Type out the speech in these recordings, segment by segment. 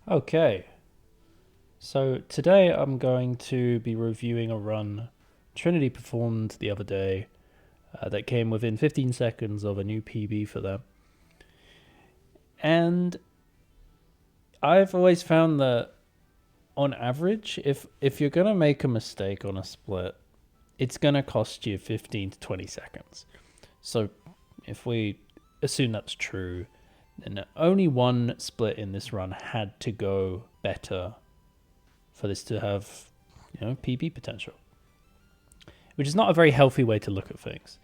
Okay, so today I'm going to be reviewing a run Trinity performed the other day that came within 15 seconds of a new PB for them. And I've always found that on average, if you're going to make a mistake on a split, it's going to cost you 15 to 20 seconds. So if we assume that's true, then only one split in this run had to go better for this to have, PB potential, which is not a very healthy way to look at things.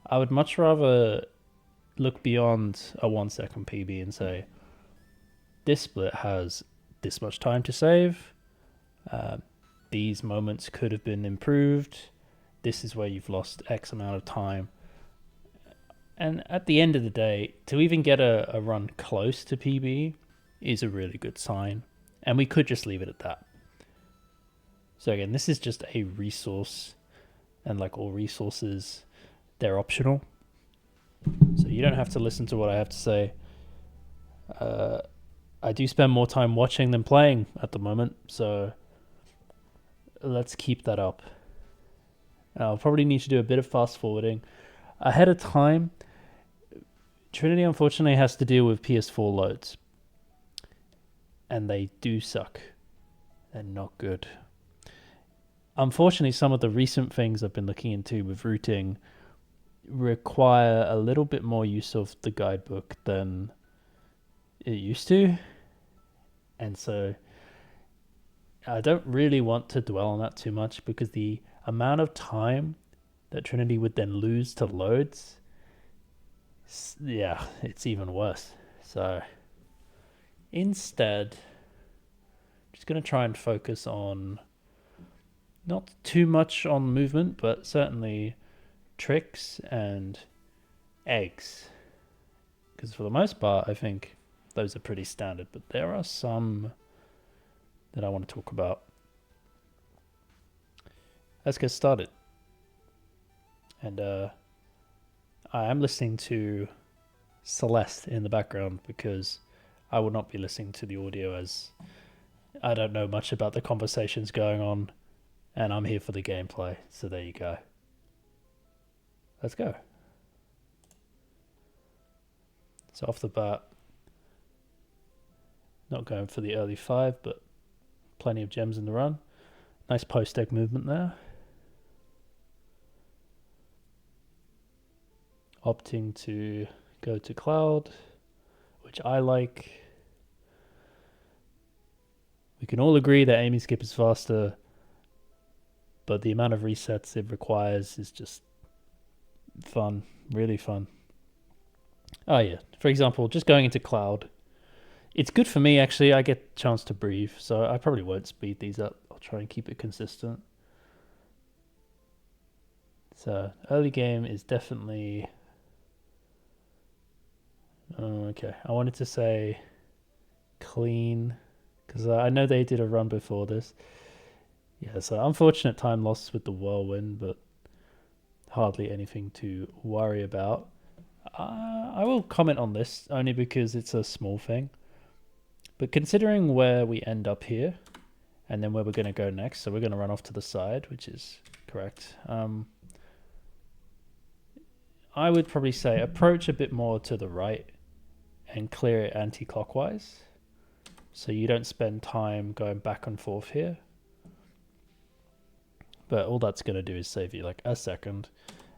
I would much rather look beyond a 1 second PB and say, this split has this much time to save. These moments could have been improved. This is where you've lost X amount of time. And at the end of the day, to even get a run close to PB is a really good sign. And we could just leave it at that. So again, this is just a resource, and like all resources, they're optional. So you don't have to listen to what I have to say. I do spend more time watching than playing at the moment, so let's keep that up. I'll probably need to do a bit of fast forwarding. Ahead of time, Trinity unfortunately has to deal with PS4 loads. And they do suck. They're not good. Unfortunately, some of the recent things I've been looking into with routing require a little bit more use of the guidebook than it used to. And so I don't really want to dwell on that too much, because the amount of time that Trinity would then lose to loads, yeah, it's even worse. So instead, I'm just going to try and focus on not too much on movement, but certainly tricks and eggs. Because for the most part, I think those are pretty standard, but there are some that I want to talk about. Let's get started. And I am listening to Celeste in the background because I will not be listening to the audio, as I don't know much about the conversations going on, and I'm here for the gameplay. So there you go. Let's go. So off the bat, not going for the early 5, but plenty of gems in the run. Nice post-egg movement there. Opting to go to Cloud, which I like. We can all agree that aiming skip is faster, but the amount of resets it requires is just fun, really fun. Oh yeah, for example, just going into Cloud, it's good for me actually. I get a chance to breathe, so I probably won't speed these up. I'll try and keep it consistent. So early game is definitely okay. I wanted to say clean, because I know they did a run before this. Yeah, so unfortunate time loss with the whirlwind, but hardly anything to worry about. I will comment on this only because it's a small thing. But considering where we end up here, and then where we're going to go next, so we're going to run off to the side, which is correct. I would probably say approach a bit more to the right and clear it anti-clockwise, so you don't spend time going back and forth here. But all that's going to do is save you like a second.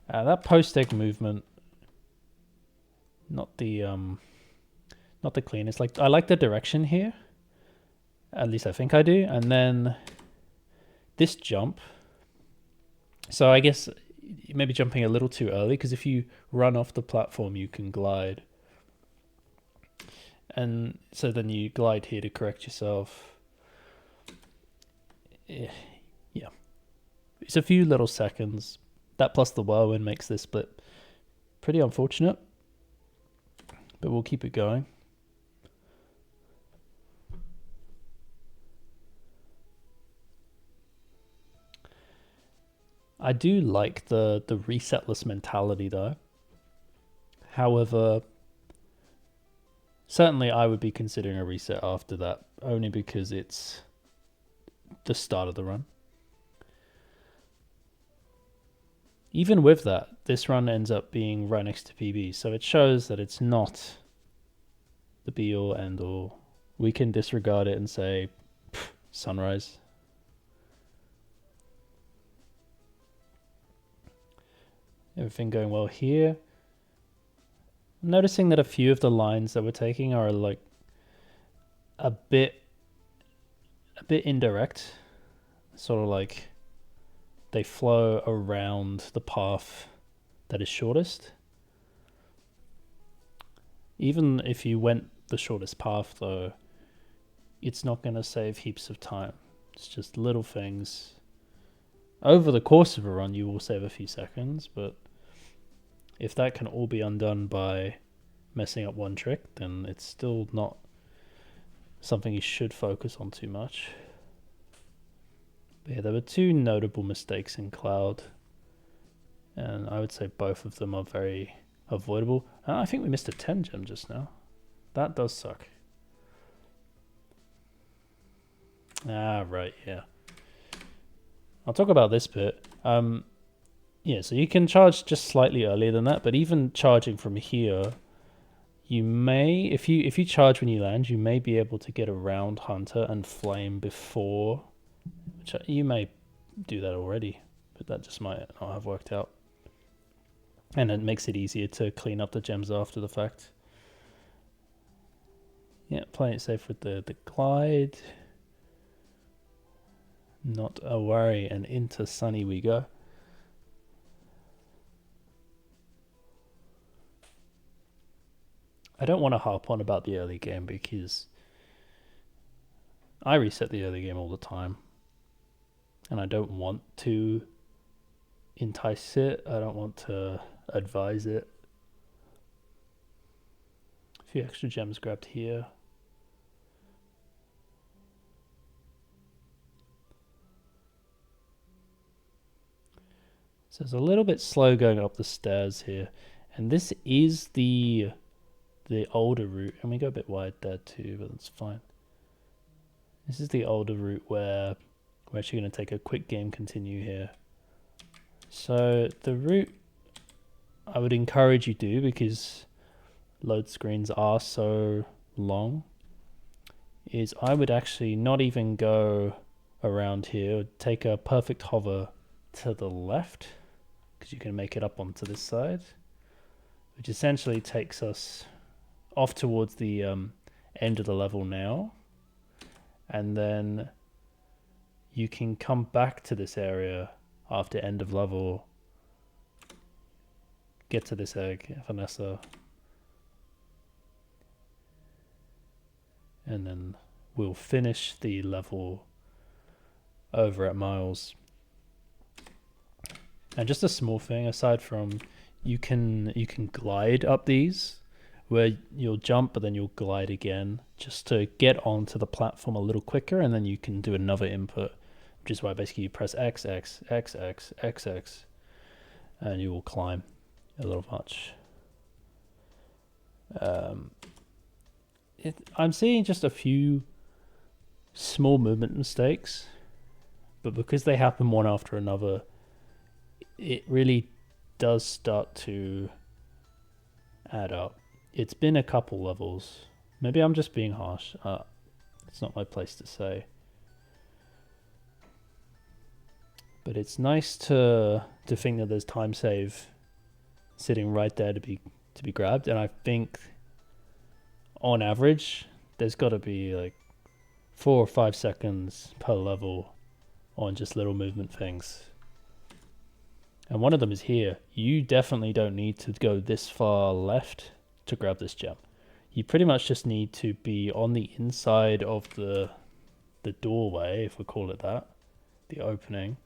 That post-egg movement, not the cleanest. Like, I like the direction here. At least I think I do. And then this jump. So I guess maybe jumping a little too early, because if you run off the platform, you can glide. And so then you glide here to correct yourself. Yeah. It's a few little seconds. That plus the whirlwind makes this split pretty unfortunate. But we'll keep it going. I do like the resetless mentality though. However, Certainly, I would be considering a reset after that, only because it's the start of the run. Even with that, this run ends up being right next to PB, so it shows that it's not the be-all, end-all. We can disregard it and say, sunrise. Everything going well here. I'm noticing that a few of the lines that we're taking are like a bit indirect. Sort of like they flow around the path that is shortest. Even if you went the shortest path though, it's not going to save heaps of time. It's just little things. Over the course of a run, you will save a few seconds, but if that can all be undone by messing up one trick, then it's still not something you should focus on too much. But yeah, there were two notable mistakes in Cloud, and I would say both of them are very avoidable. And I think we missed a 10 gem just now. That does suck. Ah, right, yeah. I'll talk about this bit. Yeah, so you can charge just slightly earlier than that, but even charging from here, you may, if you charge when you land, you may be able to get around Hunter and Flame before, which you may do that already, but that just might not have worked out. And it makes it easier to clean up the gems after the fact. Yeah, playing it safe with the glide. Not a worry, and into Sunny we go. I don't want to harp on about the early game because I reset the early game all the time. And I don't want to entice it. I don't want to advise it. A few extra gems grabbed here. So it's a little bit slow going up the stairs here. And this is the older route. And we go a bit wide there too, but that's fine. This is the older route where we're actually going to take a quick game continue here. So the route I would encourage you to do, because load screens are so long, is I would actually not even go around here. Take a perfect hover to the left, because you can make it up onto this side, which essentially takes us off towards the end of the level now, and then you can come back to this area after end of level, get to this egg, Vanessa, and then we'll finish the level over at Miles. And just a small thing, aside from you can glide up these, where you'll jump but then you'll glide again, just to get onto the platform a little quicker, and then you can do another input, which is why basically you press X, X, X, X, X, X, and you will climb a little much. I'm seeing just a few small movement mistakes, but because they happen one after another, it really does start to add up. It's been a couple levels. Maybe I'm just being harsh. It's not my place to say. But it's nice to think that there's time save sitting right there to be grabbed, and I think on average there's got to be like 4 or 5 seconds per level on just little movement things. And one of them is here. You definitely don't need to go this far left to grab this gem. You pretty much just need to be on the inside of the doorway, if we call it that, the opening.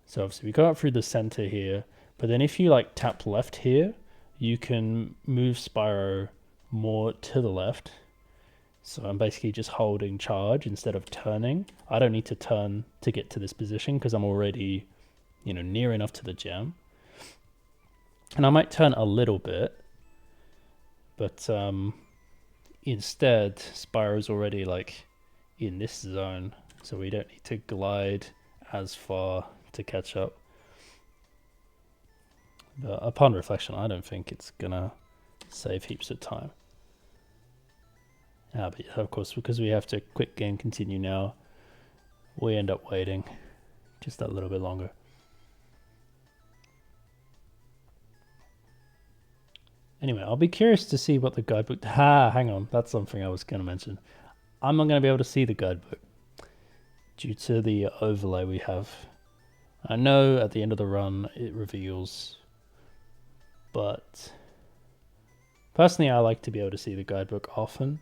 So obviously we go up through the center here, but then if you like tap left here, you can move Spyro more to the left. So I'm basically just holding charge instead of turning. I don't need to turn to get to this position because I'm already, near enough to the gem. And I might turn a little bit, but instead, Spyro's already like in this zone, so we don't need to glide as far to catch up. But upon reflection, I don't think it's gonna save heaps of time. But yeah, of course, because we have to quick game continue now, we end up waiting just a little bit longer. Anyway, I'll be curious to see what the guidebook... hang on. That's something I was going to mention. I'm not going to be able to see the guidebook due to the overlay we have. I know at the end of the run it reveals, but personally I like to be able to see the guidebook often.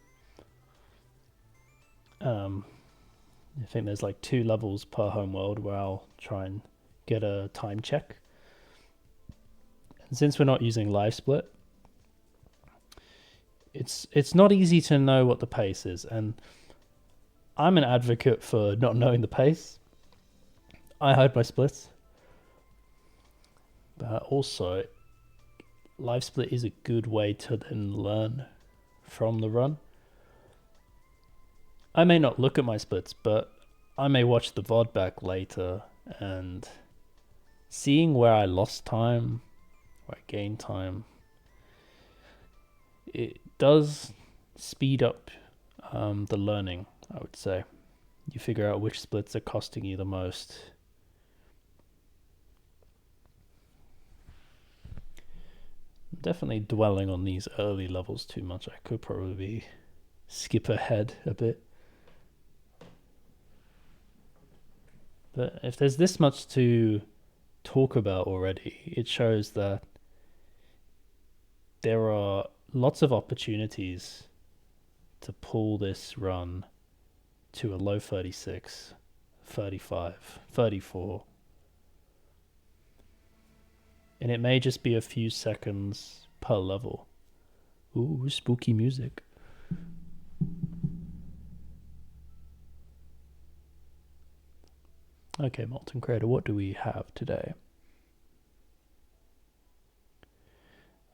I think there's like 2 levels per homeworld where I'll try and get a time check. And since we're not using live split, it's not easy to know what the pace is, and I'm an advocate for not knowing the pace. I hide my splits, but also live split is a good way to then learn from the run. I may not look at my splits, but I may watch the VOD back later, and seeing where I lost time, where I gained time, it does speed up the learning, I would say. You figure out which splits are costing you the most. I'm definitely dwelling on these early levels too much. I could probably skip ahead a bit. But if there's this much to talk about already, it shows that there are lots of opportunities to pull this run to a low 36, 35, 34. And it may just be a few seconds per level. Ooh, spooky music. Okay, Molten Creator, what do we have today?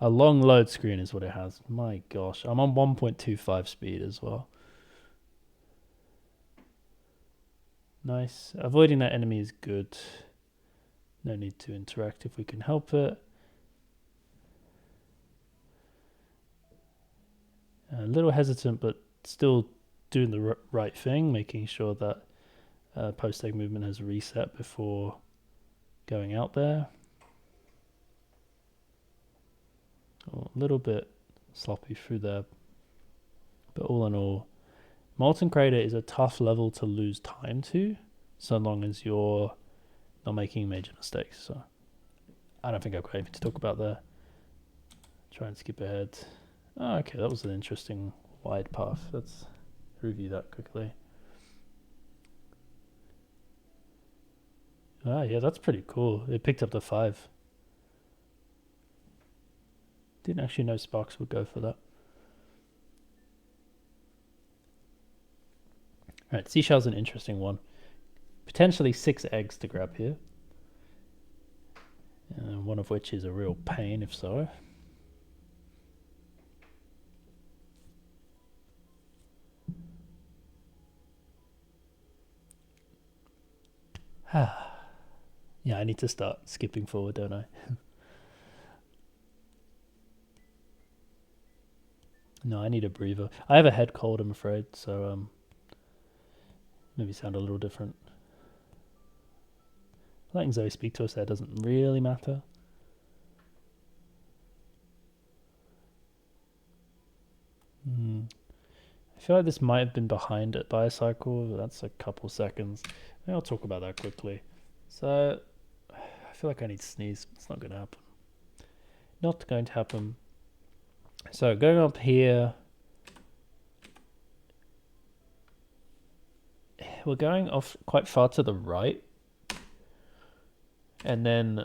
A long load screen is what it has. My gosh, I'm on 1.25 speed as well. Nice. Avoiding that enemy is good. No need to interact if we can help it. A little hesitant, but still doing the right thing, making sure that post-egg movement has reset before going out there. A little bit sloppy through there, but all in all, Molten Crater is a tough level to lose time to, so long as you're not making major mistakes. So I don't think I've got anything to talk about there. Try and skip ahead. Oh, okay, that was an interesting wide path. Let's review that quickly. Ah, yeah, that's pretty cool. It picked up the 5. Didn't actually know Sparks would go for that. Alright, Seashell's an interesting one. Potentially 6 eggs to grab here. One of which is a real pain if so. Yeah, I need to start skipping forward, don't I? No, I need a breather. I have a head cold, I'm afraid, so maybe sound a little different. Letting Zoe speak to us there doesn't really matter. I feel like this might have been behind it by a cycle, but that's a couple seconds. Maybe I'll talk about that quickly. So, I feel like I need to sneeze. It's not going to happen. Not going to happen. So, going up here, we're going off quite far to the right. And then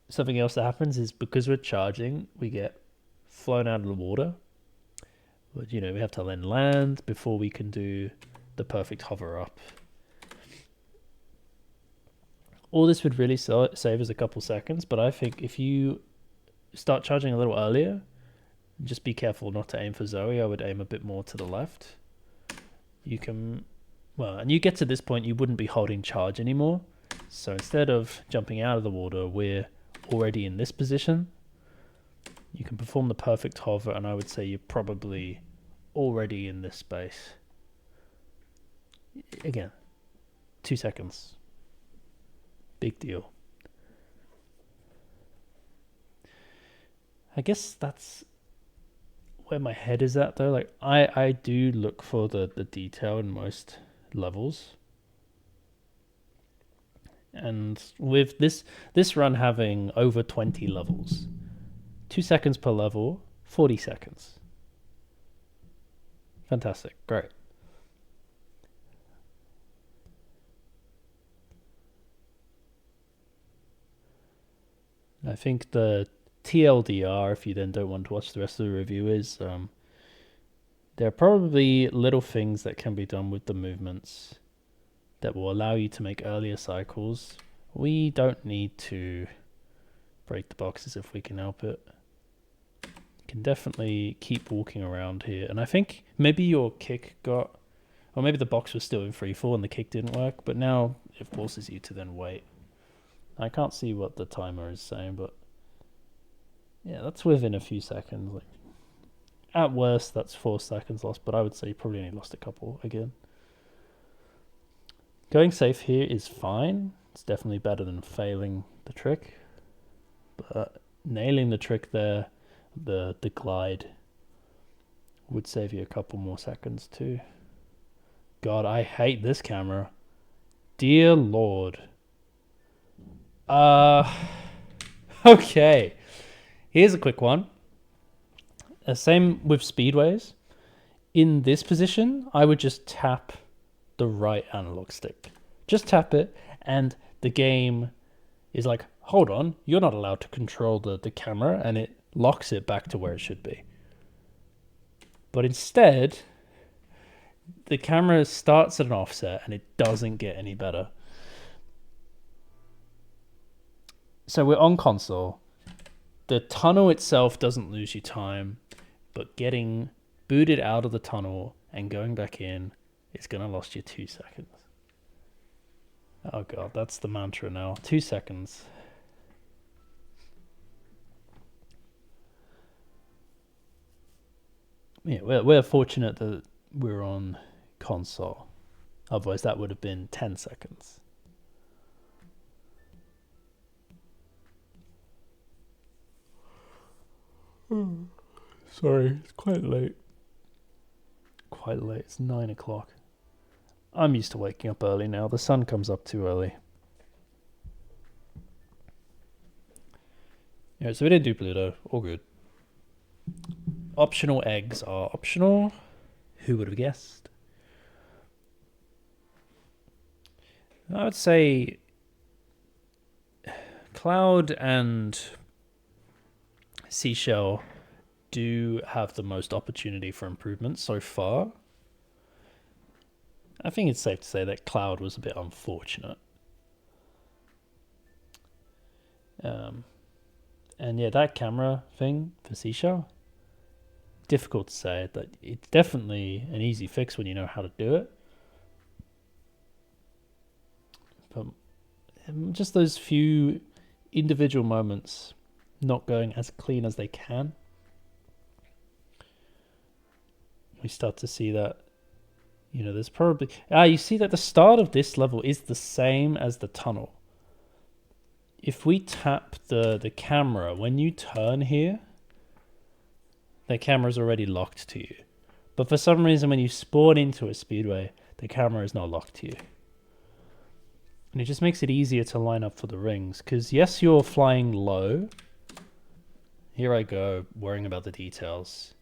something else that happens is because we're charging, we get flown out of the water. But, you know, we have to then land before we can do the perfect hover up. All this would really save us a couple seconds, but I think if you start charging a little earlier, Just be careful not to aim for Zoe. I would aim a bit more to the left. You can, well, and you get to this point, you wouldn't be holding charge anymore. So instead of jumping out of the water, we're already in this position. You can perform the perfect hover, and I would say you're probably already in this space. Again, 2 seconds. Big deal. I guess that's where my head is at, though. Like, I do look for the detail in most levels. And with this run having over 20 levels, 2 seconds per level, 40 seconds. Fantastic, great. I think the TLDR, if you then don't want to watch the rest of the review, is there are probably little things that can be done with the movements that will allow you to make earlier cycles. We don't need to break the boxes if we can help it. You can definitely keep walking around here. And I think maybe your kick got, or maybe the box was still in free fall and the kick didn't work, but now it forces you to then wait. I can't see what the timer is saying, but yeah, that's within a few seconds. Like, at worst, that's 4 seconds lost, but I would say you probably only lost a couple again. Going safe here is fine. It's definitely better than failing the trick. But nailing the trick there, the glide, would save you a couple more seconds too. God, I hate this camera. Dear Lord. Okay. Here's a quick one. Same with speedways. In this position, I would just tap the right analog stick. Just tap it, and the game is like, hold on, you're not allowed to control the camera, and it locks it back to where it should be. But instead, the camera starts at an offset, and it doesn't get any better. So we're on console. The tunnel itself doesn't lose you time, but getting booted out of the tunnel and going back in is going to last you 2 seconds. Oh god, that's the mantra now. 2 seconds. Yeah, we're fortunate that we're on console. Otherwise that would have been 10 seconds. Sorry, it's quite late. Quite late, it's 9 o'clock. I'm used to waking up early now. The sun comes up too early. Yeah, so we didn't do Pluto. All good. Optional eggs are optional. Who would have guessed? I would say Cloud and Seashell do have the most opportunity for improvement so far. I think it's safe to say that Cloud was a bit unfortunate. And yeah, that camera thing for Seashell, difficult to say. That it's definitely an easy fix when you know how to do it. But just those few individual moments not going as clean as they can, we start to see that, you know, there's probably... you see that the start of this level is the same as the tunnel. If we tap the camera, when you turn here, the camera's already locked to you. But for some reason, when you spawn into a speedway, the camera is not locked to you. And it just makes it easier to line up for the rings. Because yes, you're flying low. Here I go, worrying about the details.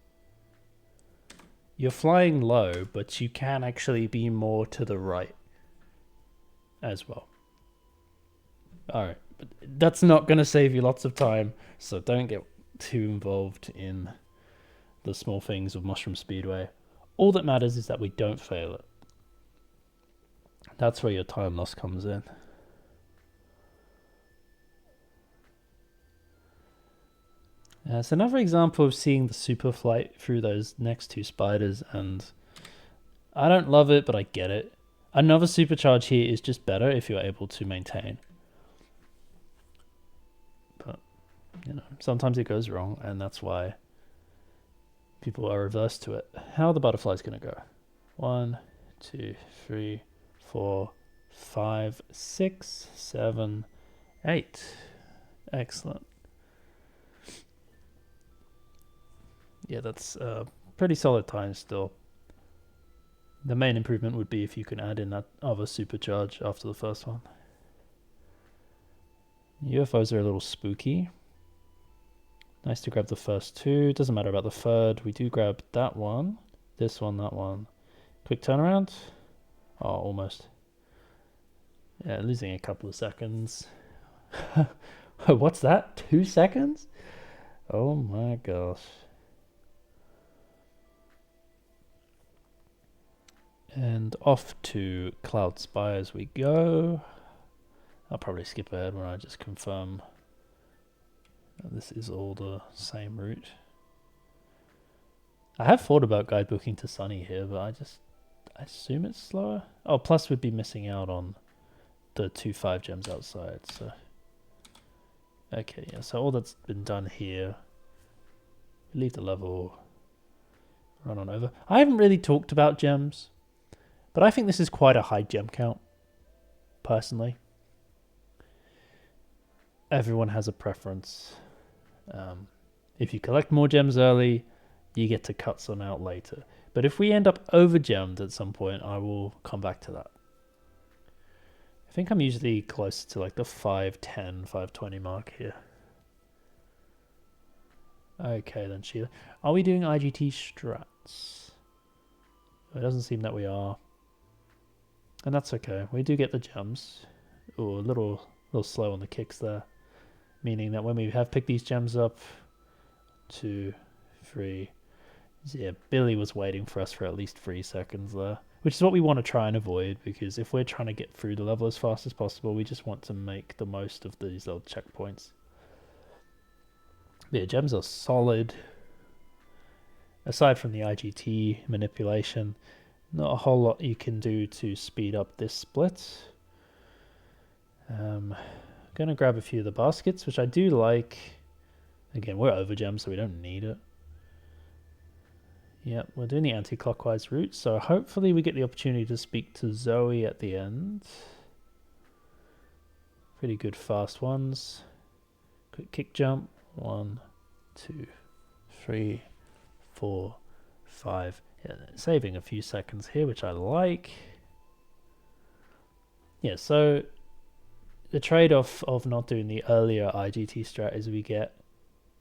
You're flying low, but you can actually be more to the right as well. Alright, but that's not going to save you lots of time, so don't get too involved in the small things of Mushroom Speedway. All that matters is that we don't fail it. That's where your time loss comes in. It's another example of seeing the super flight through those next two spiders, and I don't love it, but I get it. Another supercharge here is just better if you're able to maintain. But, you know, sometimes it goes wrong, and that's why people are averse to it. How are the butterflies going to go? 1, 2, 3, 4, 5, 6, 7, 8. Excellent. Yeah, that's pretty solid time still. The main improvement would be if you can add in that other supercharge after the first one. UFOs are a little spooky. Nice to grab the first two. Doesn't matter about the third. We do grab that one, this one, that one. Quick turnaround. Oh, almost. Yeah, losing a couple of seconds. What's that? 2 seconds? Oh my gosh. And off to Cloud Spires we go. I'll probably skip ahead when I just confirm that this is all the same route. I have thought about guidebooking to Sunny here, but I assume it's slower. Oh, plus we'd be missing out on the 2 5 gems outside, so. Okay, yeah, so all that's been done here. Leave the level, run on over. I haven't really talked about gems, but I think this is quite a high gem count, personally. Everyone has a preference. If you collect more gems early, you get to cut some out later. But if we end up over gemmed at some point, I will come back to that. I think I'm usually close to like the 510, 520 mark here. Okay then, Sheila. Are we doing IGT strats? It doesn't seem that we are. And that's okay. We do get the gems. Ooh, a little slow on the kicks there. Meaning that when we have picked these gems up, 2, 3. Yeah, Billy was waiting for us for at least 3 seconds there. Which is what we want to try and avoid, because if we're trying to get through the level as fast as possible, we just want to make the most of these little checkpoints. Yeah, gems are solid. Aside from the IGT manipulation, not a whole lot you can do to speed up this split. Going to grab a few of the baskets, which I do like. Again, we're over gem, so we don't need it. Yep, we're doing the anti-clockwise route, so hopefully we get the opportunity to speak to Zoe at the end. Pretty good fast ones. Quick kick jump. 1, 2, 3, 4, 5. Yeah, saving a few seconds here, which I like. Yeah, so the trade-off of not doing the earlier IGT strat is we get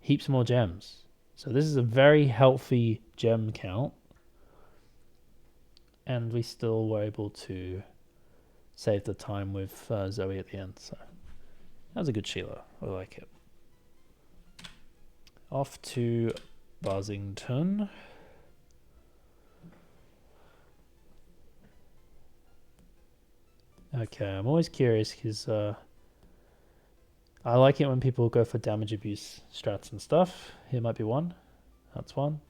heaps more gems. So this is a very healthy gem count. And we still were able to save the time with Zoe at the end. So that was a good Sheila. I like it. Off to Buzzington. Okay, I'm always curious because I like it when people go for damage abuse strats and stuff. Here might be one. That's one.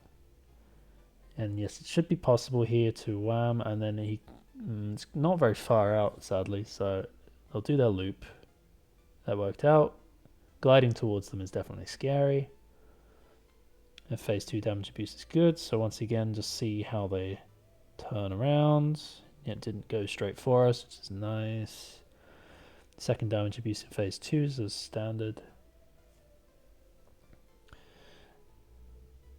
And yes, it should be possible here to wham, and then it's not very far out, sadly, so they'll do their loop. That worked out. Gliding towards them is definitely scary. And phase 2 damage abuse is good, so once again, just see how they turn around. Yeah, it didn't go straight for us, which is nice. Second damage abuse in phase 2 is as standard.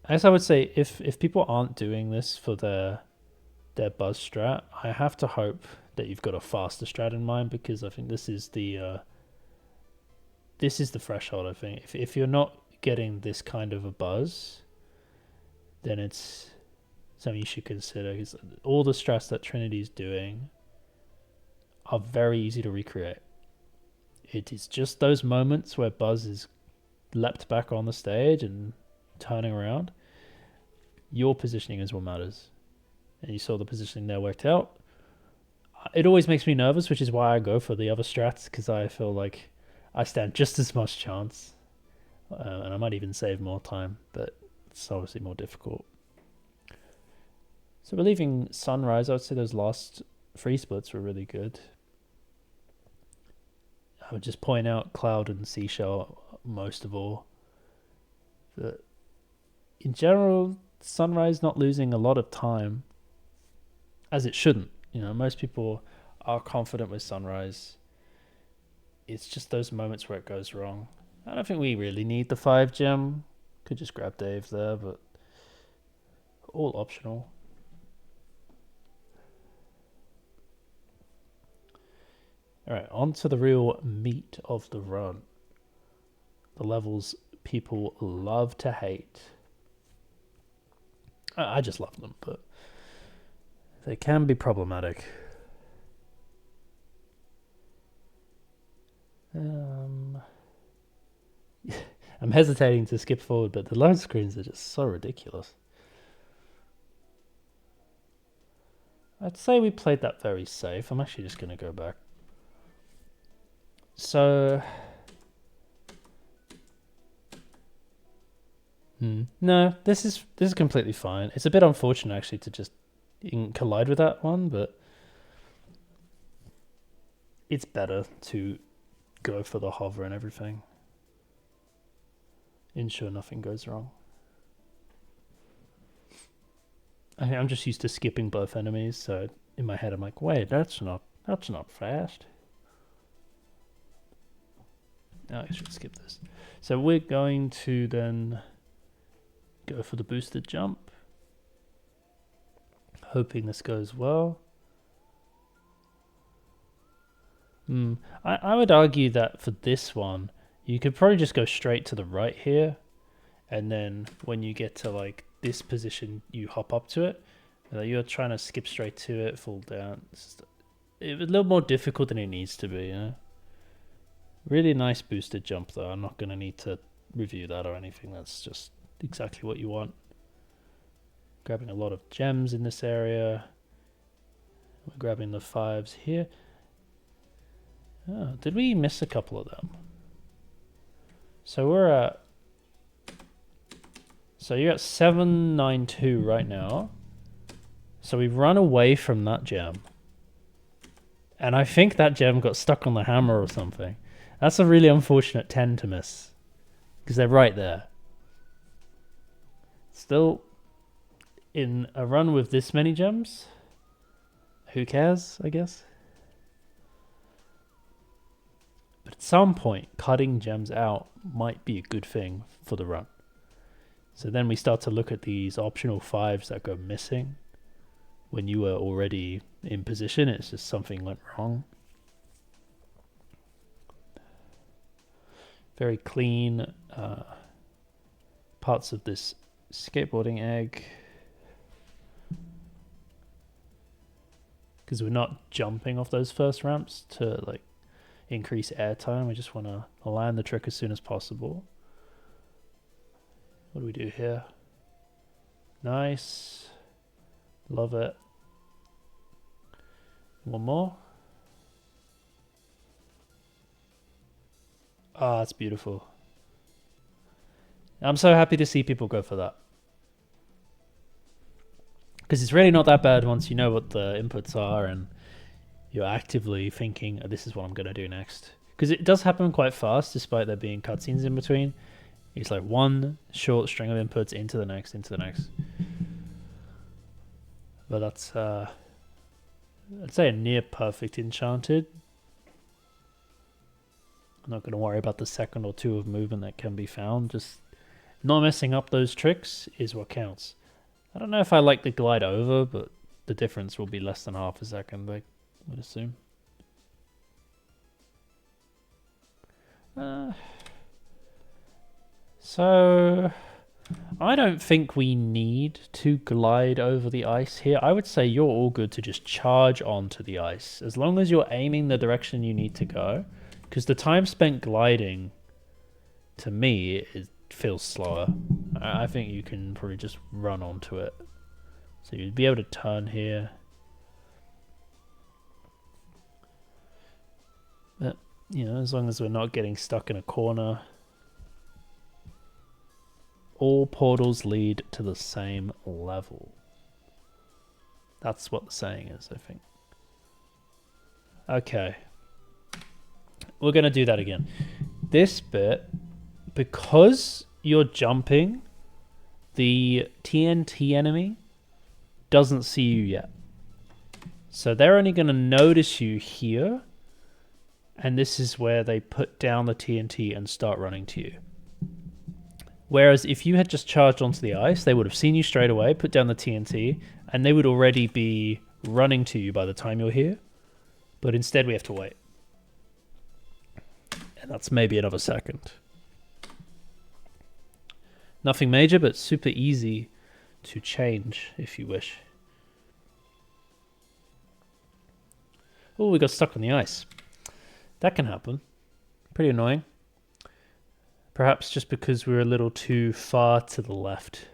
I guess I would say if people aren't doing this for their buzz strat, I have to hope that you've got a faster strat in mind, because I think this is the threshold. I think if you're not getting this kind of a buzz, then it's something you should consider, because all the strats that Trinity's doing are very easy to recreate. It is just those moments where Buzz is leapt back on the stage and turning around. Your positioning is what matters. And you saw the positioning there worked out. It always makes me nervous, which is why I go for the other strats, because I feel like I stand just as much chance. and I might even save more time, but it's obviously more difficult. So we're leaving Sunrise. I would say those last 3 splits were really good. I would just point out Cloud and Seashell most of all. But in general, Sunrise not losing a lot of time, as it shouldn't. You know, most people are confident with Sunrise. It's just those moments where it goes wrong. I don't think we really need the 5 gem. Could just grab Dave there, but all optional. Alright, on to the real meat of the run. The levels people love to hate. I just love them, but they can be problematic. I'm hesitating to skip forward, but the load screens are just so ridiculous. I'd say we played that very safe. I'm actually just going to go back. So... No, this is completely fine. It's a bit unfortunate actually to just collide with that one, but it's better to go for the hover and everything. Ensure nothing goes wrong. I'm just used to skipping both enemies, so in my head I'm like, wait, that's not fast. No, I should skip this. So we're going to then go for the boosted jump. Hoping this goes well. I would argue that for this one, you could probably just go straight to the right here. And then when you get to like this position, you hop up to it. You're trying to skip straight to it, fall down. It's a little more difficult than it needs to be, you know? Really nice boosted jump though. I'm not going to need to review that or anything. That's just exactly what you want. Grabbing a lot of gems in this area. We're grabbing the 5s here. Oh, did we miss a couple of them? So we're at... So you're at 792 right now. So we've run away from that gem. And I think that gem got stuck on the hammer or something. That's a really unfortunate 10 to miss. Because they're right there. Still, in a run with this many gems, who cares, I guess? But at some point, cutting gems out might be a good thing for the run. So then we start to look at these optional 5s that go missing. When you were already in position, it's just something went wrong. Very clean parts of this skateboarding egg. Because we're not jumping off those first ramps to like increase airtime. We just want to land the trick as soon as possible. What do we do here? Nice. Love it. One more. Ah, that's beautiful. I'm so happy to see people go for that. Because it's really not that bad once you know what the inputs are and you're actively thinking, oh, this is what I'm going to do next. Because it does happen quite fast, despite there being cutscenes in between. It's like one short string of inputs into the next, into the next. But that's, I'd say a near perfect Enchanted. I'm not going to worry about the second or two of movement that can be found. Just not messing up those tricks is what counts. I don't know if I like the glide over, but the difference will be less than half a second, I would assume. So I don't think we need to glide over the ice here. I would say you're all good to just charge onto the ice. As long as you're aiming the direction you need to go. Because the time spent gliding, to me, it feels slower. I think you can probably just run onto it. So you'd be able to turn here. But, you know, as long as we're not getting stuck in a corner. All portals lead to the same level. That's what the saying is, I think. Okay. We're going to do that again. This bit, because you're jumping, the TNT enemy doesn't see you yet. So they're only going to notice you here. And this is where they put down the TNT and start running to you. Whereas if you had just charged onto the ice, they would have seen you straight away, put down the TNT, and they would already be running to you by the time you're here. But instead we have to wait. And that's maybe another second. Nothing major, but super easy to change if you wish. Oh, we got stuck on the ice. That can happen. Pretty annoying. Perhaps just because we're a little too far to the left.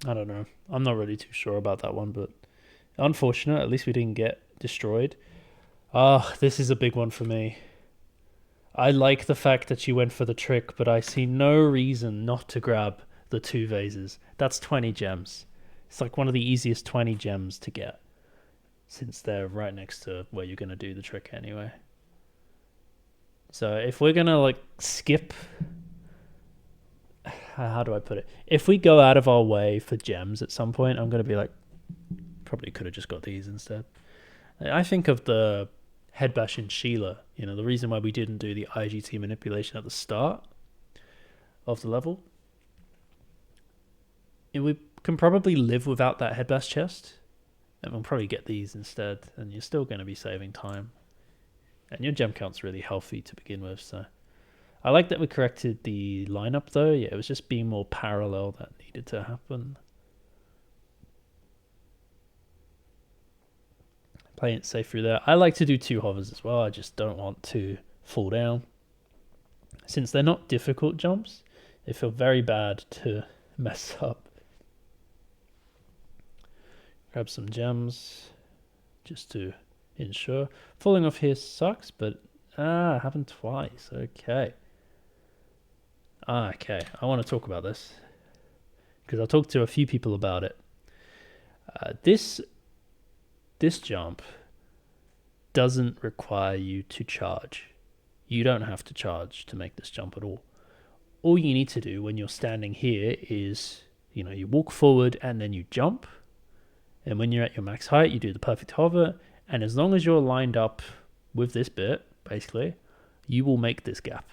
I don't know. I'm not really too sure about that one, but unfortunate. At least we didn't get destroyed. Ah, this is a big one for me. I like the fact that you went for the trick, but I see no reason not to grab the 2 vases. That's 20 gems. It's like one of the easiest 20 gems to get, since they're right next to where you're going to do the trick anyway. So if we're going to like skip... How do I put it? If we go out of our way for gems at some point, I'm going to be like, probably could have just got these instead. I think of the head bash in Sheila, you know, the reason why we didn't do the IGT manipulation at the start of the level. We can probably live without that head bash chest, and we'll probably get these instead, and you're still going to be saving time. And your gem count's really healthy to begin with, so... I like that we corrected the lineup though. Yeah, it was just being more parallel that needed to happen. Playing it safe through there. I like to do 2 hovers as well. I just don't want to fall down. Since they're not difficult jumps, they feel very bad to mess up. Grab some gems just to ensure. Falling off here sucks, but happened twice. Okay. Okay, I want to talk about this because I talked to a few people about it. This jump doesn't require you to charge. You don't have to charge to make this jump at all. All you need to do when you're standing here is, you know, you walk forward and then you jump. And when you're at your max height, you do the perfect hover. And as long as you're lined up with this bit, basically, you will make this gap.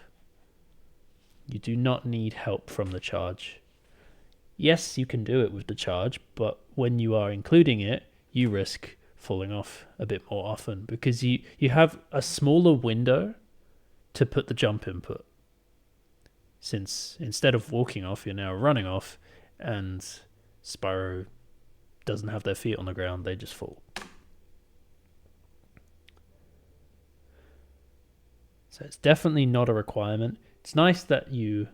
You do not need help from the charge. Yes, you can do it with the charge, but when you are including it, you risk falling off a bit more often because you have a smaller window to put the jump input. Since instead of walking off, you're now running off, and Spyro doesn't have their feet on the ground, they just fall. So it's definitely not a requirement. It's nice that you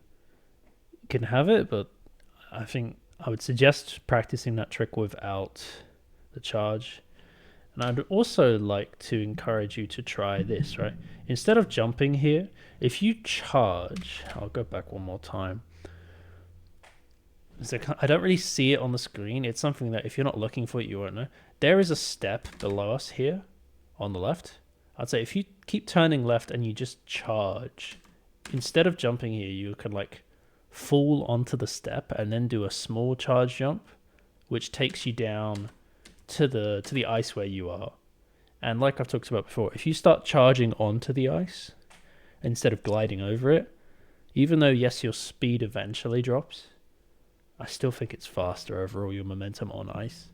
can have it, but I think I would suggest practicing that trick without the charge. And I'd also like to encourage you to try this, right? Instead of jumping here, if you charge, I'll go back one more time. So I don't really see it on the screen. It's something that if you're not looking for it, you won't know. There is a step below us here on the left. I'd say if you keep turning left and you just charge, instead of jumping here, you can like fall onto the step and then do a small charge jump, which takes you down to the ice where you are. And like I've talked about before, if you start charging onto the ice instead of gliding over it, even though yes, your speed eventually drops, I still think it's faster overall, your momentum on ice.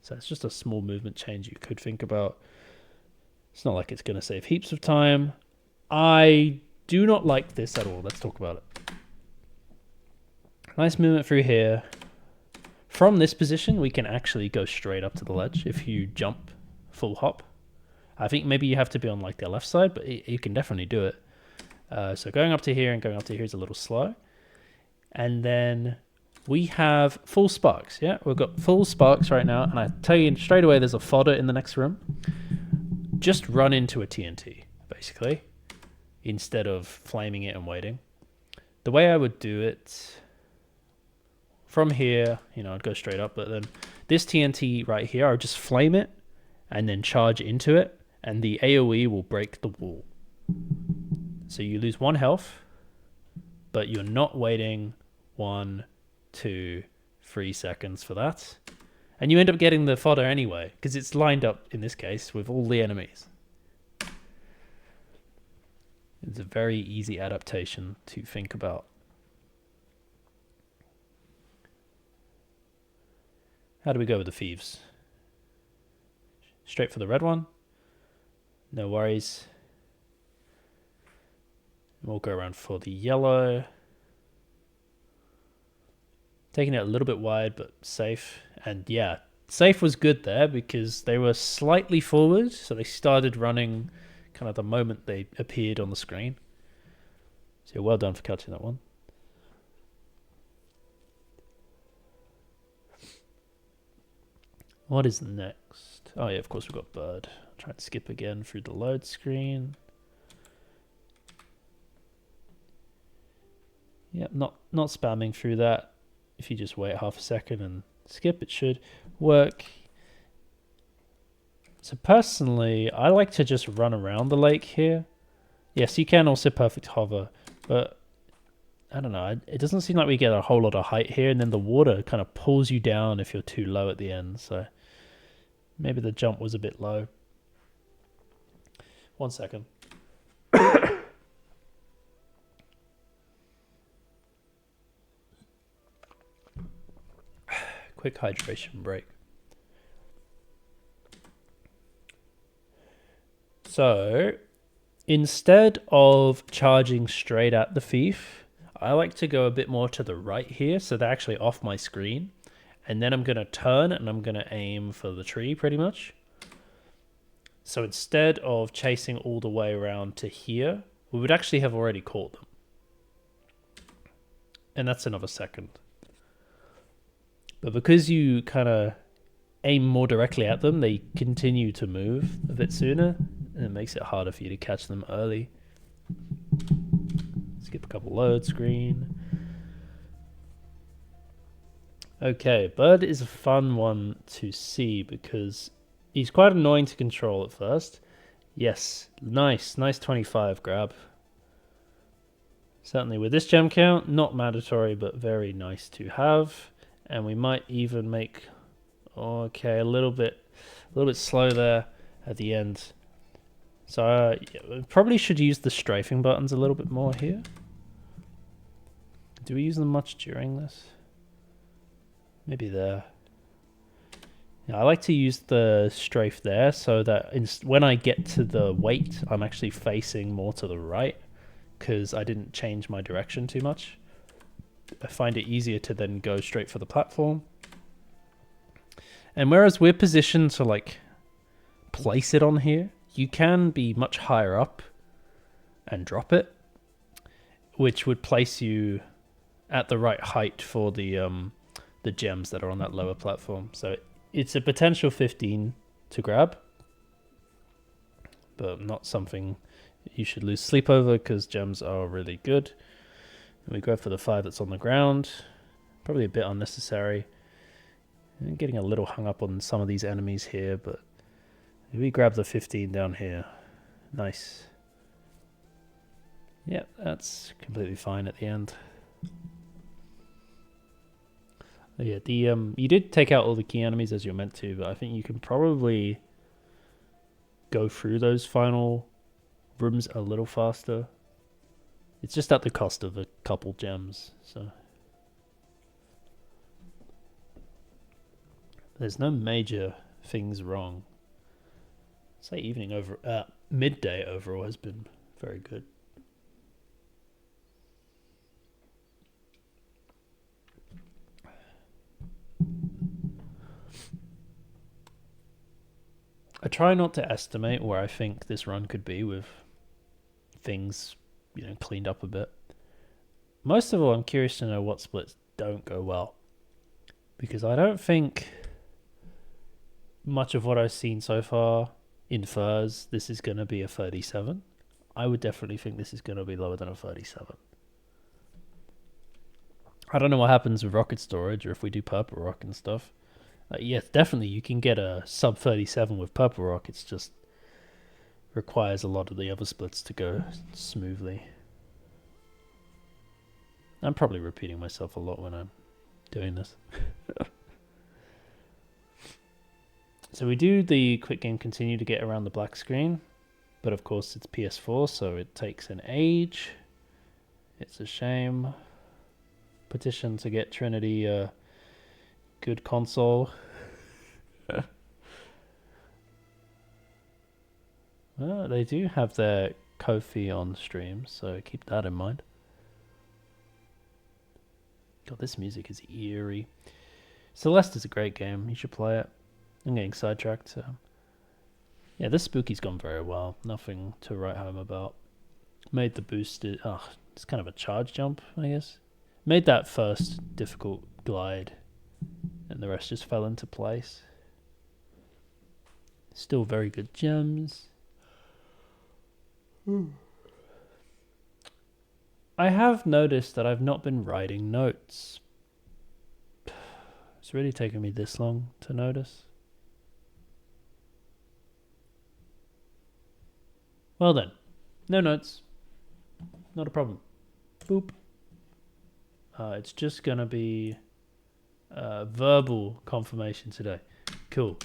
So it's just a small movement change you could think about. It's not like it's going to save heaps of time. I do not like this at all. Let's talk about it. Nice movement through here. From this position, we can actually go straight up to the ledge if you jump full hop. I think maybe you have to be on like the left side, but you can definitely do it. So going up to here and going up to here is a little slow. And then we have full sparks. Yeah, we've got full sparks right now. And I tell you straight away, there's a fodder in the next room. Just run into a TNT, basically. instead of flaming it and waiting. The way I would do it from here, you know, I'd go straight up, but then this TNT right here, I would just flame it and then charge into it, and the AoE will break the wall. So you lose 1 health, but you're not waiting 1, 2, 3 seconds for that. And you end up getting the fodder anyway, because it's lined up, in this case, with all the enemies. It's a very easy adaptation to think about. How do we go with the thieves? Straight for the red one. No worries. We'll go around for the yellow. Taking it a little bit wide, but safe. And yeah, safe was good there because they were slightly forward, so they started running kind of the moment they appeared on the screen. So well done for catching that one. What is next? Oh yeah, of course we've got bird. I'll try and skip again through the load screen. Yep, not spamming through that. If you just wait half a second and skip, it should work. So personally, I like to just run around the lake here. Yes, you can also perfect hover, but I don't know. It doesn't seem like we get a whole lot of height here, and then the water kind of pulls you down if you're too low at the end. So maybe the jump was a bit low. 1 second. Quick hydration break. So instead of charging straight at the thief, I like to go a bit more to the right here, so they're actually off my screen. And then I'm going to turn and I'm going to aim for the tree pretty much. So instead of chasing all the way around to here, we would actually have already caught them. And that's another second. But because you kind of aim more directly at them, they continue to move a bit sooner, and it makes it harder for you to catch them early. Skip a couple load screen. Okay, bird is a fun one to see because he's quite annoying to control at first. Yes, nice 25 grab. Certainly with this gem count, not mandatory, but very nice to have. And we might even make, okay, a little bit slow there at the end. So yeah, we probably should use the strafing buttons a little bit more here. Do we use them much during this? Maybe there. Yeah, I like to use the strafe there so that when I get to the weight, I'm actually facing more to the right because I didn't change my direction too much. I find it easier to then go straight for the platform. And whereas we're positioned to like place it on here, you can be much higher up and drop it, which would place you at the right height for the gems that are on that lower platform. So it's a potential 15 to grab, but not something you should lose sleep over because gems are really good. And we go for the 5 that's on the ground. Probably a bit unnecessary. And getting a little hung up on some of these enemies here, but we grab the 15 down here. Nice. Yep, that's completely fine at the end. Yeah, you did take out all the key enemies as you're meant to, but I think you can probably go through those final rooms a little faster. It's just at the cost of a couple gems, so there's no major things wrong. I'd say midday overall has been very good. I try not to estimate where I think this run could be with things, cleaned up a bit. Most of all, I'm curious to know what splits don't go well, because I don't think much of what I've seen so far infers this is going to be a 37. I would definitely think this is going to be lower than a 37. I don't know what happens with rocket storage or if we do purple rock and stuff. Yes, definitely you can get a sub 37 with purple rock. It's just requires a lot of the other splits to go smoothly. I'm probably repeating myself a lot when I'm doing this. So we do the quick game continue to get around the black screen, but of course it's PS4, so it takes an age. It's a shame. Petition to get Trinity a good console. Well, they do have their Ko-fi on stream, so keep that in mind. God, this music is eerie. Celeste is a great game. You should play it. I'm getting sidetracked. So. Yeah, this spooky's gone very well. Nothing to write home about. Made the boosted... Oh, it's kind of a charge jump, I guess. Made that first difficult glide, and the rest just fell into place. Still very good gems. I have noticed that I've not been writing notes. It's really taken me this long to notice. Well then, no notes. Not a problem. Boop. It's just going to be verbal confirmation today. Cool.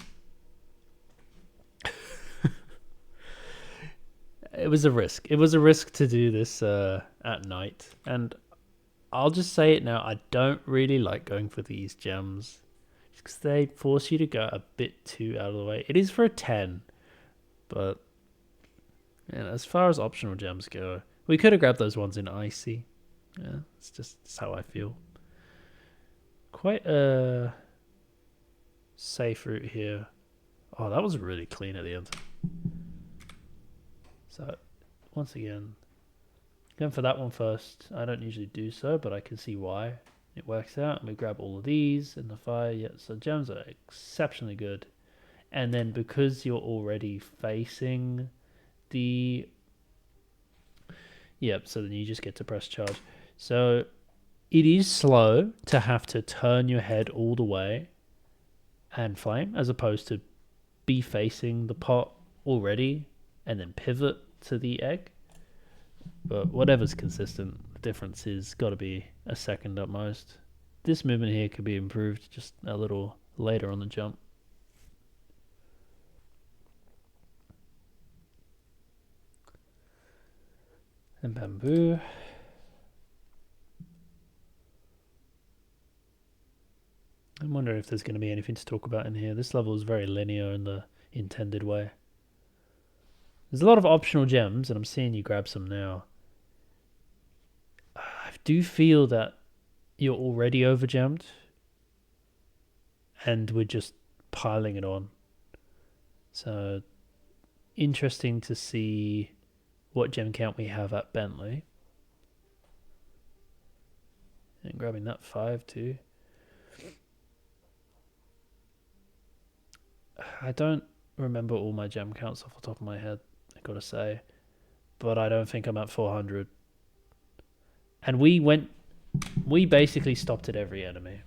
It was a risk. It was a risk to do this at night. And I'll just say it now. I don't really like going for these gems. Just because they force you to go a bit too out of the way. It is for a 10. But as far as optional gems go, we could have grabbed those ones in Icy. Yeah, it's how I feel. Quite a safe route here. Oh, that was really clean at the end. So, once again, going for that one first. I don't usually do so, but I can see why. It works out, and we grab all of these in the fire. Yeah, so gems are exceptionally good. And then because you're already facing the... Yep, so then you just get to press charge. So it is slow to have to turn your head all the way and flame, as opposed to be facing the pot already and then pivot to the egg. But whatever's consistent, the difference is got to be a second at most. This movement here could be improved just a little later on the jump. And bamboo. I'm wondering if there's going to be anything to talk about in here. This level is very linear in the intended way. There's a lot of optional gems, and I'm seeing you grab some now. I do feel that you're already over-gemmed, and we're just piling it on. So, interesting to see what gem count we have at Bentley. And grabbing that 5 too. I don't remember all my gem counts off the top of my head, I gotta say. But I don't think I'm at 400. And we basically stopped at every enemy.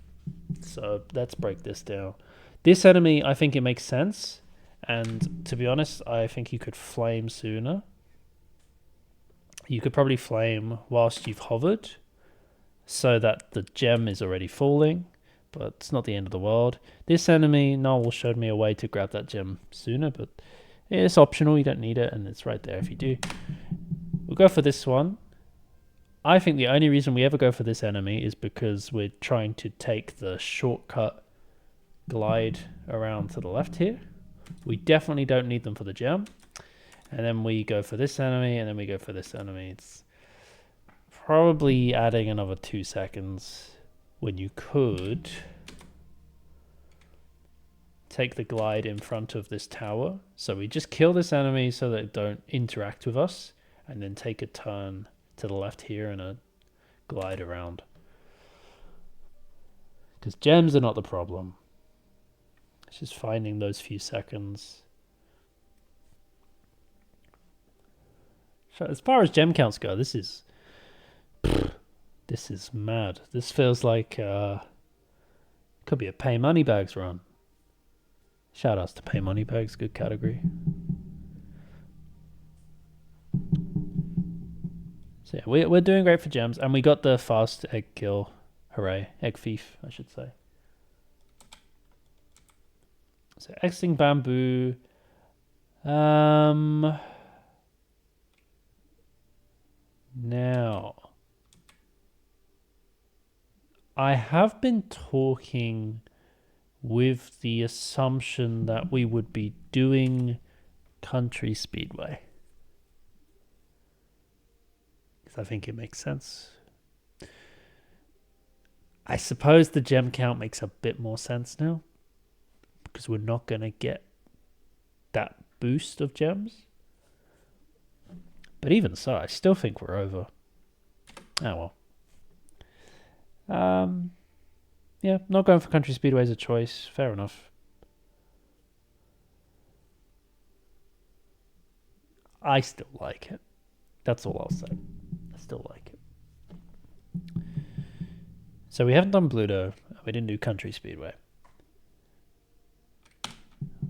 So let's break this down. This enemy, I think it makes sense. And to be honest, I think you could flame sooner. You could probably flame whilst you've hovered, so that the gem is already falling, but it's not the end of the world. This enemy, Noel showed me a way to grab that gem sooner, but it's optional, you don't need it, and it's right there if you do. We'll go for this one. I think the only reason we ever go for this enemy is because we're trying to take the shortcut glide around to the left here. We definitely don't need them for the gem. And then we go for this enemy, and then we go for this enemy. It's probably adding another 2 seconds when you could take the glide in front of this tower. So we just kill this enemy so that it don't interact with us, and then take a turn to the left here and a glide around. Because gems are not the problem. It's just finding those few seconds. As far as gem counts go, this is mad. This feels like could be a pay money bags run. Shout outs to pay money bags, good category. So yeah, we're doing great for gems, and we got the fast egg kill. Hooray. Egg thief, I should say. So Xing bamboo. Now I have been talking with the assumption that we would be doing Country Speedway, because I think it makes sense. I suppose the gem count makes a bit more sense now, because we're not going to get that boost of gems. But even so, I still think we're over. Oh well. Yeah, not going for Country Speedway as a choice. Fair enough. I still like it. That's all I'll say. I still like it. So we haven't done Bluto. We didn't do Country Speedway.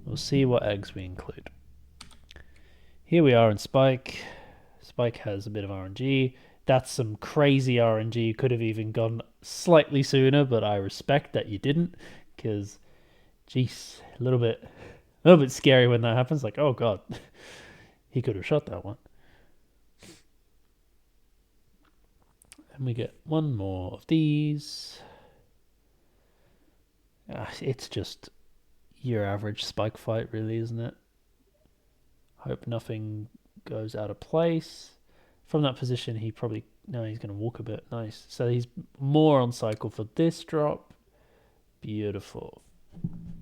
We'll see what eggs we include. Here we are in Spike. Spike has a bit of RNG. That's some crazy RNG. You could have even gone slightly sooner, but I respect that you didn't, because, jeez, a little bit scary when that happens. Like, oh god, he could have shot that one. And we get one more of these. It's just your average Spike fight, really, isn't it? Hope nothing goes out of place. From that position, he probably... No, he's going to walk a bit. Nice. So he's more on cycle for this drop. Beautiful.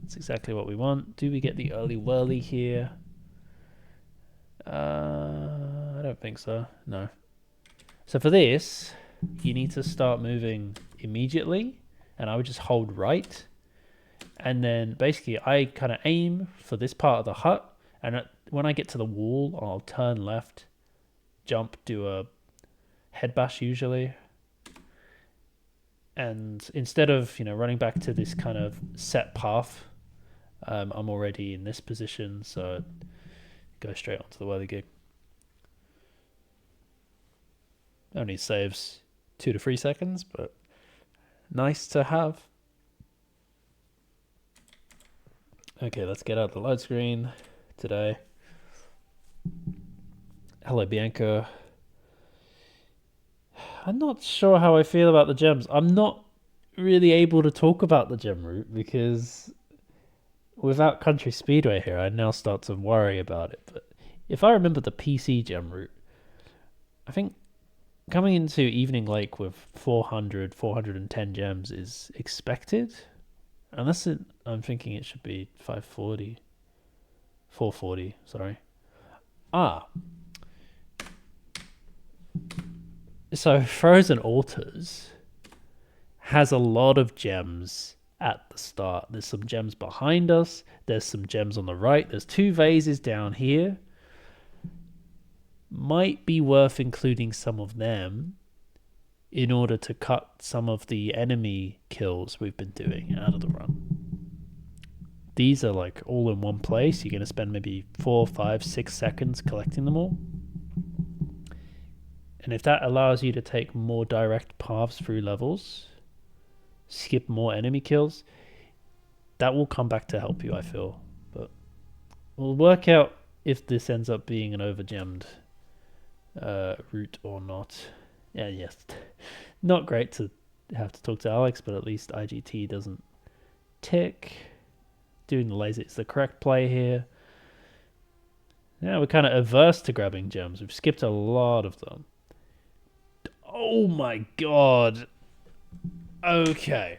That's exactly what we want. Do we get the early whirly here? I don't think so. No. So for this, you need to start moving immediately. And I would just hold right. And then basically I kind of aim for this part of the hut. And when I get to the wall, I'll turn left, jump, do a head bash usually. And instead of, running back to this kind of set path, I'm already in this position, so go straight onto the whirly gig. Only saves 2 to 3 seconds, but nice to have. Okay, let's get out the load screen today. Hello, Bianca. I'm not sure how I feel about the gems. I'm not really able to talk about the gem route because without Country Speedway here, I now start to worry about it. But if I remember the PC gem route, I think coming into Evening Lake with 410 gems is expected. Unless I'm thinking it should be 440, sorry. So Frozen Altars has a lot of gems at the start. There's some gems behind us. There's some gems on the right. There's 2 vases down here. Might be worth including some of them in order to cut some of the enemy kills we've been doing out of the run. These are like all in one place. You're going to spend maybe 4, 5, 6 seconds collecting them all. And if that allows you to take more direct paths through levels, skip more enemy kills, that will come back to help you, I feel. But we'll work out if this ends up being an over-gemmed route or not. Yeah, yes. Not great to have to talk to Alex, but at least IGT doesn't tick. Doing the laser is the correct play here. Yeah, we're kind of averse to grabbing gems. We've skipped a lot of them. Oh my god. Okay.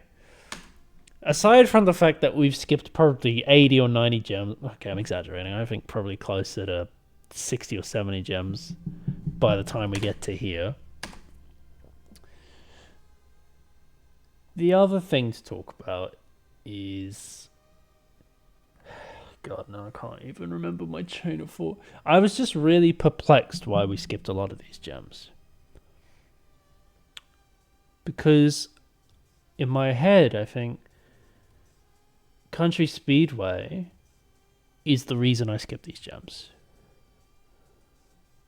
Aside from the fact that we've skipped probably 80 or 90 gems. Okay, I'm exaggerating. I think probably closer to 60 or 70 gems by the time we get to here. The other thing to talk about is God, no, I can't even remember my chain of thought. I was just really perplexed why we skipped a lot of these gems. Because in my head, I think Country Speedway is the reason I skipped these gems.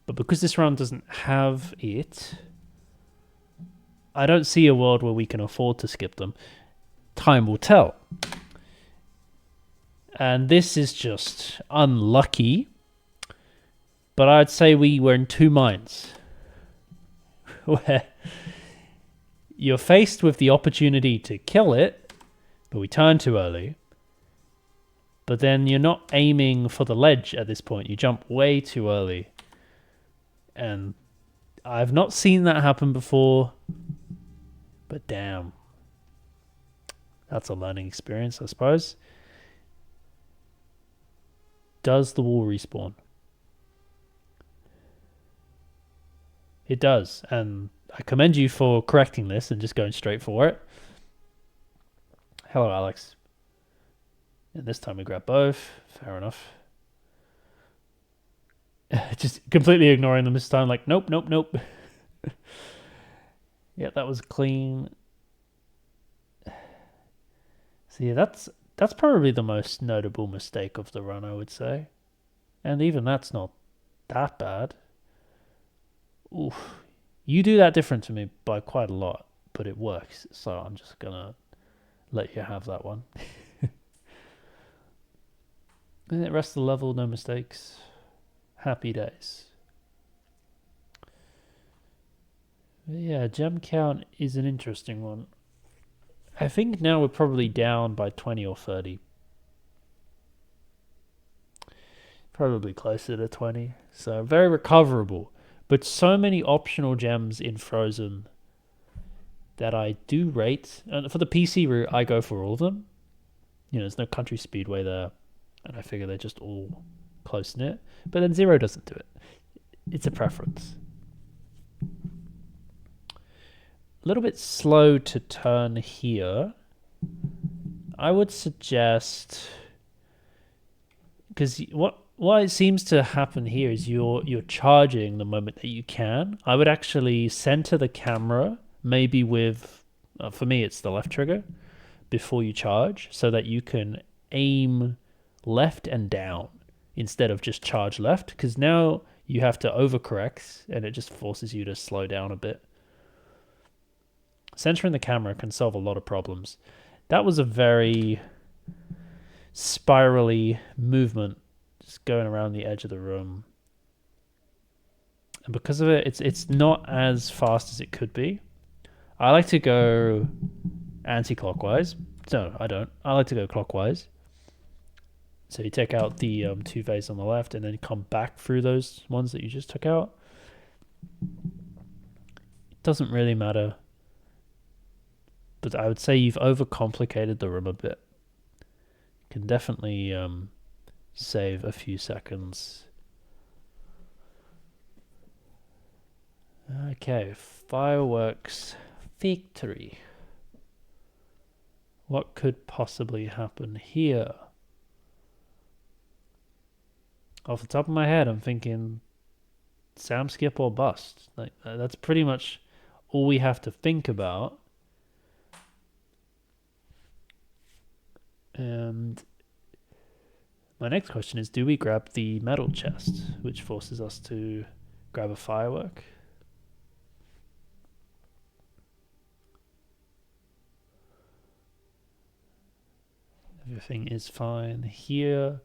But because this round doesn't have it, I don't see a world where we can afford to skip them. Time will tell. And this is just unlucky. But I'd say we were in two minds. Where you're faced with the opportunity to kill it, but we turn too early. But then you're not aiming for the ledge at this point. You jump way too early. And I've not seen that happen before. But damn. That's a learning experience, I suppose. Does the wall respawn? It does. And I commend you for correcting this and just going straight for it. Hello, Alex. And this time we grab both. Fair enough. Just completely ignoring them this time. Like, nope, nope, nope. Yeah, that was clean. So yeah, that's probably the most notable mistake of the run, I would say. And even that's not that bad. Oof. You do that different to me by quite a lot, but it works. So I'm just going to let you have that one. And the rest of the level, no mistakes. Happy days. But yeah, gem count is an interesting one. I think now we're probably down by 20 or 30. Probably closer to 20. So very recoverable. But so many optional gems in Frozen that I do rate. And for the PC route, I go for all of them. You know, there's no Country Speedway there. And I figure they're just all close-knit. But then Zero doesn't do it. It's a preference. A little bit slow to turn here. I would suggest... Because what it seems to happen here is you're charging the moment that you can. I would actually center the camera, maybe with... for me, it's the left trigger, before you charge, so that you can aim left and down instead of just charge left, because now you have to overcorrect and it just forces you to slow down a bit. Centering the camera can solve a lot of problems. That was a very spirally movement, just going around the edge of the room. And because of it, it's not as fast as it could be. I like to go anti-clockwise. No, I don't. I like to go clockwise. So you take out the two vases on the left and then come back through those ones that you just took out. It doesn't really matter. But I would say you've overcomplicated the room a bit. Can definitely save a few seconds. Okay, fireworks victory. What could possibly happen here? Off the top of my head, I'm thinking sound skip or bust. Like that's pretty much all we have to think about. And my next question is, do we grab the metal chest, which forces us to grab a firework? Everything is fine here.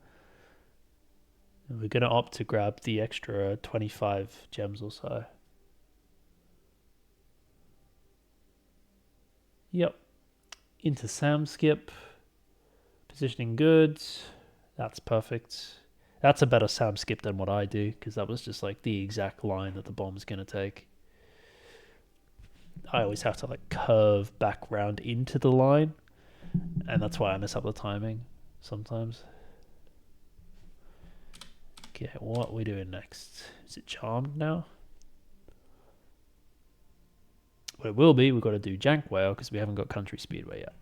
And we're going to opt to grab the extra 25 gems or so. Yep. Into sound skip. Positioning good. That's perfect. That's a better sound skip than what I do, because that was just like the exact line that the bomb's going to take. I always have to like curve back round into the line, and that's why I mess up the timing sometimes. Okay, what are we doing next? Is it charmed now? Well, it will be. We've got to do Jank Whale because we haven't got Country Speedway yet.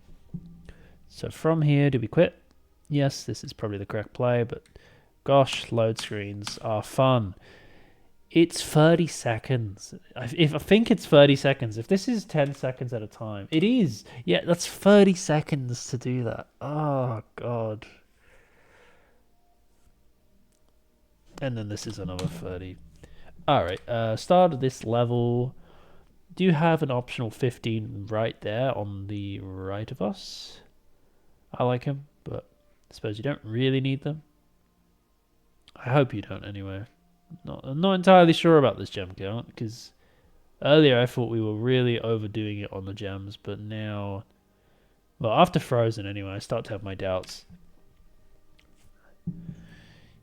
So from here, do we quit? Yes, this is probably the correct play, but gosh, load screens are fun. It's 30 seconds. I think it's 30 seconds. If this is 10 seconds at a time, it is. Yeah, that's 30 seconds to do that. Oh, God. And then this is another 30. All right, start of this level. Do you have an optional 15 right there on the right of us? I like him, but I suppose you don't really need them. I hope you don't anyway. I'm not entirely sure about this gem count, because earlier I thought we were really overdoing it on the gems, but now... Well, after Frozen anyway, I start to have my doubts.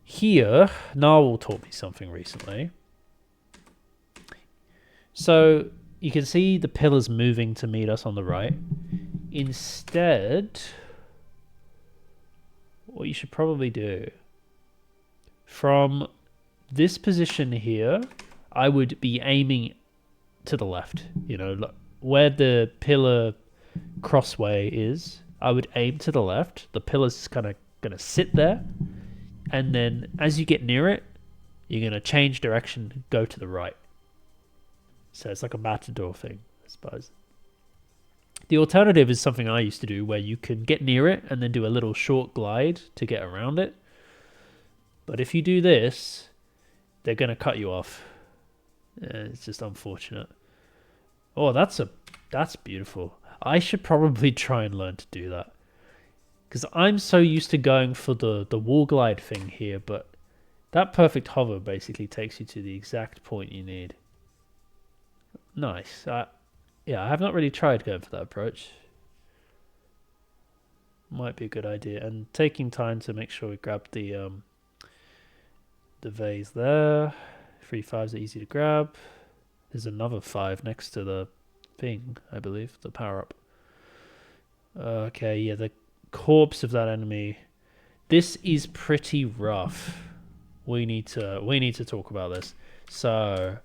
Here, Narwhal taught me something recently. So, you can see the pillars moving to meet us on the right. Instead, what you should probably do, from this position here, I would be aiming to the left. You know, where the pillar crossway is, I would aim to the left. The pillar's kind of going to sit there. And then as you get near it, you're going to change direction and go to the right. So it's like a matador thing, I suppose. The alternative is something I used to do where you can get near it and then do a little short glide to get around it. But if you do this, they're going to cut you off. It's just unfortunate. Oh, that's beautiful. I should probably try and learn to do that. Because I'm so used to going for the wall glide thing here, but that perfect hover basically takes you to the exact point you need. Nice. Yeah, I have not really tried going for that approach. Might be a good idea. And taking time to make sure we grab the vase there. 3 5s are easy to grab. There's another 5 next to the thing, I believe, the power-up. Okay, yeah, the corpse of that enemy. This is pretty rough. We need to talk about this. So,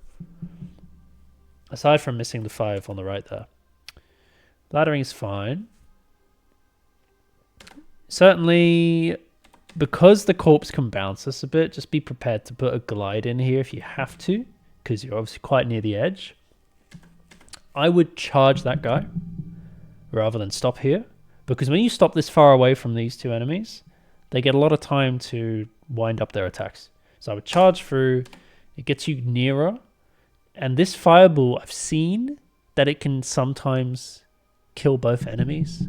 aside from missing the 5 on the right there, laddering is fine. Certainly, because the corpse can bounce us a bit, just be prepared to put a glide in here if you have to, because you're obviously quite near the edge. I would charge that guy rather than stop here, because when you stop this far away from these two enemies, they get a lot of time to wind up their attacks. So I would charge through, it gets you nearer, and this fireball, I've seen that it can sometimes kill both enemies,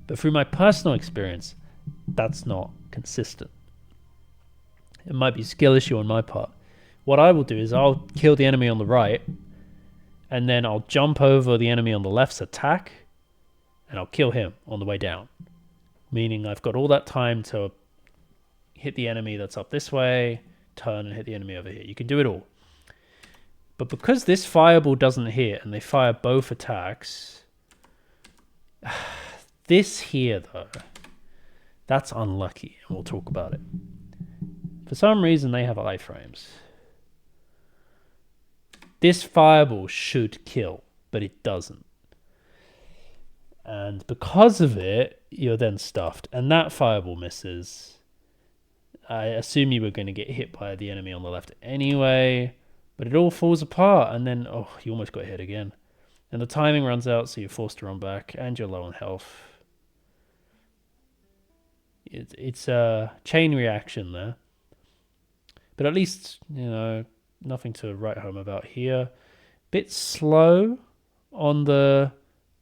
but through my personal experience, that's not consistent. It might be a skill issue on my part. What I will do is I'll kill the enemy on the right, and then I'll jump over the enemy on the left's attack, and I'll kill him on the way down. Meaning I've got all that time to hit the enemy that's up this way, turn and hit the enemy over here. You can do it all. But because this fireball doesn't hit and they fire both attacks, this here though, that's unlucky, and we'll talk about it. For some reason they have iframes. This fireball should kill, but it doesn't. And because of it, you're then stuffed. And that fireball misses. I assume you were going to get hit by the enemy on the left anyway. But it all falls apart. And then, oh, you almost got hit again. And the timing runs out, so you're forced to run back. And you're low on health. It's a chain reaction there. But at least, you know, nothing to write home about here. Bit slow on the...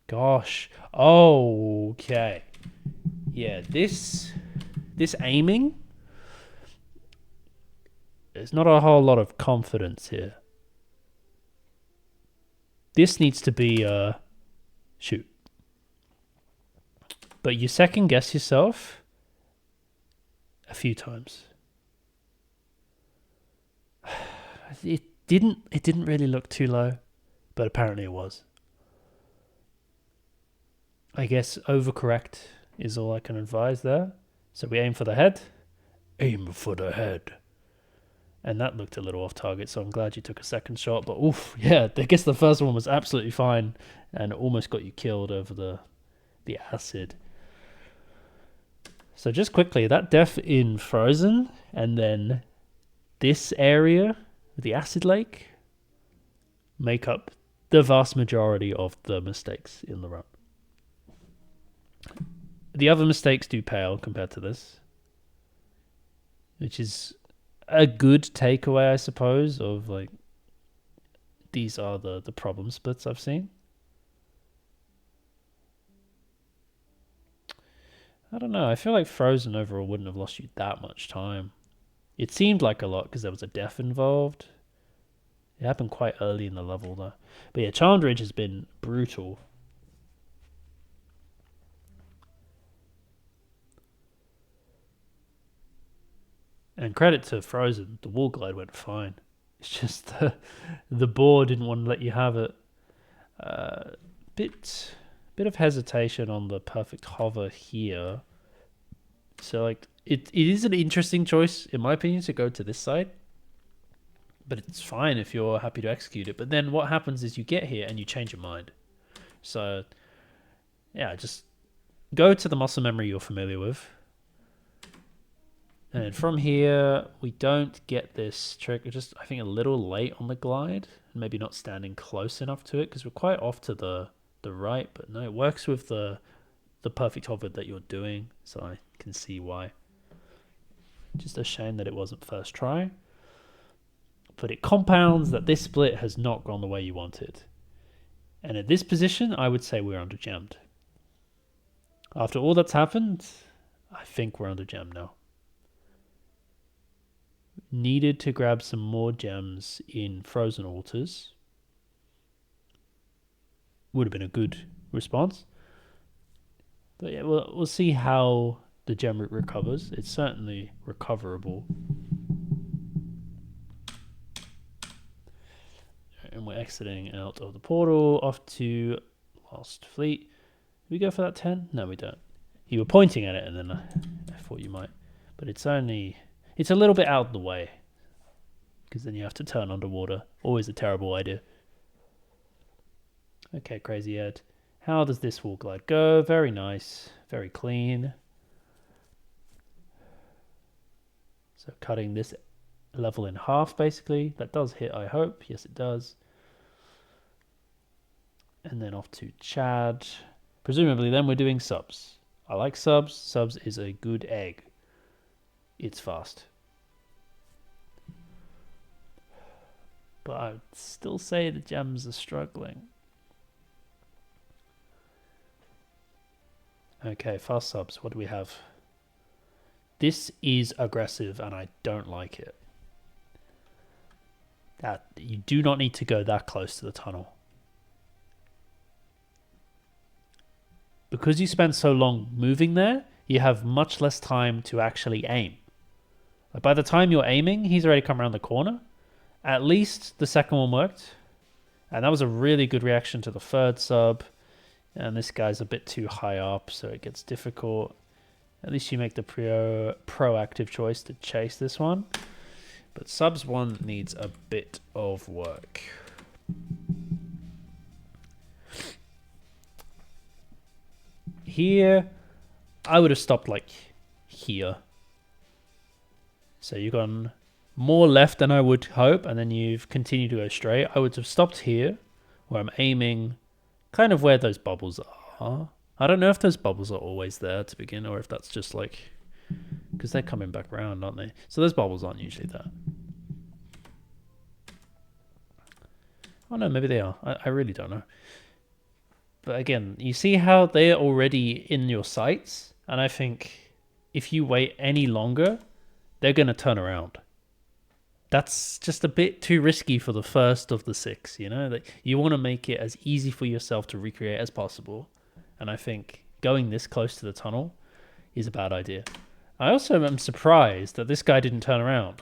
Gosh. Oh, okay. Yeah, this aiming, there's not a whole lot of confidence here. This needs to be shoot. But you second guess yourself a few times. It didn't really look too low, but apparently it was. I guess overcorrect is all I can advise there. So we aim for the head. Aim for the head. And that looked a little off target, so I'm glad you took a second shot. But oof, yeah, I guess the first one was absolutely fine and almost got you killed over the acid. So just quickly, that death in Frozen, and then this area, the acid lake, make up the vast majority of the mistakes in the run. The other mistakes do pale compared to this, which is a good takeaway, I suppose, of like, these are the problem splits I've seen. I don't know. I feel like Frozen overall wouldn't have lost you that much time. It seemed like a lot because there was a death involved. It happened quite early in the level though. But yeah, Charmed Ridge has been brutal. And credit to Frozen, the wall glide went fine. It's just the board didn't want to let you have it. Bit of hesitation on the perfect hover here. So like it is an interesting choice in my opinion to go to this side, but it's fine if you're happy to execute it. But then what happens is you get here and you change your mind. So yeah, just go to the muscle memory you're familiar with. And from here, we don't get this trick. We're just, I think, a little late on the glide. And maybe not standing close enough to it because we're quite off to the right. But no, it works with the perfect hover that you're doing. So I can see why. Just a shame that it wasn't first try. But it compounds that this split has not gone the way you wanted. And at this position, I would say we're under gemmed. After all that's happened, I think we're under gemmed now. Needed to grab some more gems in Frozen Altars. Would have been a good response. But yeah, we'll see how the gem route recovers. It's certainly recoverable. And we're exiting out of the portal, off to Lost Fleet. Do we go for that 10? No, we don't. You were pointing at it and then I thought you might. But it's a little bit out of the way. Because then you have to turn underwater. Always a terrible idea. Okay, Crazy Ed. How does this wall glide go? Very nice. Very clean. So cutting this level in half, basically. That does hit, I hope. Yes, it does. And then off to Chad. Presumably then we're doing subs. I like subs. Subs is a good egg. It's fast. But I would still say the gems are struggling. Okay, fast subs. What do we have? This is aggressive and I don't like it. That you do not need to go that close to the tunnel. Because you spent so long moving there, you have much less time to actually aim. Like by the time you're aiming, he's already come around the corner. At least the second one worked. And that was a really good reaction to the third sub. And this guy's a bit too high up, so it gets difficult. At least you make the proactive choice to chase this one. But subs 1 needs a bit of work. Here, I would have stopped like here. So you've gone more left than I would hope, and then you've continued to go straight. I would have stopped here, where I'm aiming kind of where those bubbles are. I don't know if those bubbles are always there to begin, or if that's just like... because they're coming back around, aren't they? So those bubbles aren't usually there. Oh no, maybe they are. I really don't know. But again, you see how they're already in your sights? And I think if you wait any longer, they're going to turn around. That's just a bit too risky for the first of the 6, you know? Like, you want to make it as easy for yourself to recreate as possible. And I think going this close to the tunnel is a bad idea. I also am surprised that this guy didn't turn around.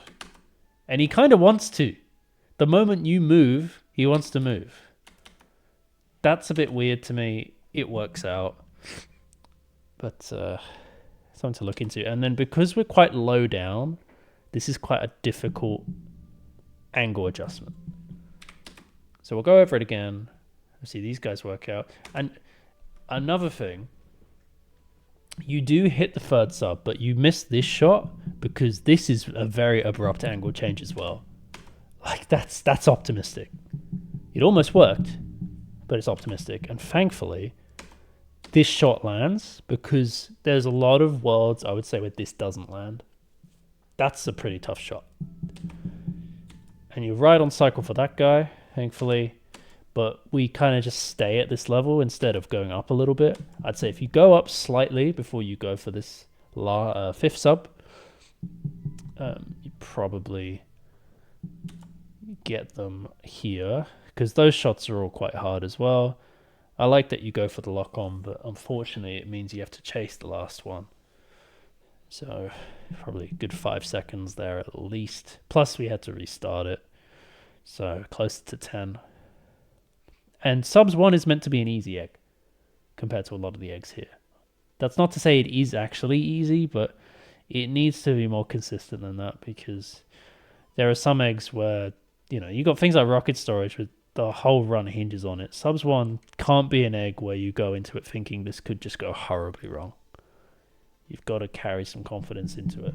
And he kind of wants to. The moment you move, he wants to move. That's a bit weird to me. It works out. But something to look into. And then because we're quite low down, this is quite a difficult angle adjustment. So we'll go over it again. See, these guys work out. And another thing You do hit the third sub, but you miss this shot because this is a very abrupt angle change as well. Like that's optimistic. It almost worked, but it's optimistic. And thankfully, this shot lands because there's a lot of worlds, I would say, where this doesn't land. That's a pretty tough shot. And you're right on cycle for that guy, thankfully. But we kind of just stay at this level instead of going up a little bit. I'd say if you go up slightly before you go for this fifth sub, you probably get them here, because those shots are all quite hard as well. I like that you go for the lock on, but unfortunately it means you have to chase the last one. So probably a good 5 seconds there at least. Plus we had to restart it. So close to 10. And subs 1 is meant to be an easy egg compared to a lot of the eggs here. That's not to say it is actually easy, but it needs to be more consistent than that, because there are some eggs where, you know, you got things like rocket storage with the whole run hinges on it. Subs 1 can't be an egg where you go into it thinking this could just go horribly wrong. You've got to carry some confidence into it.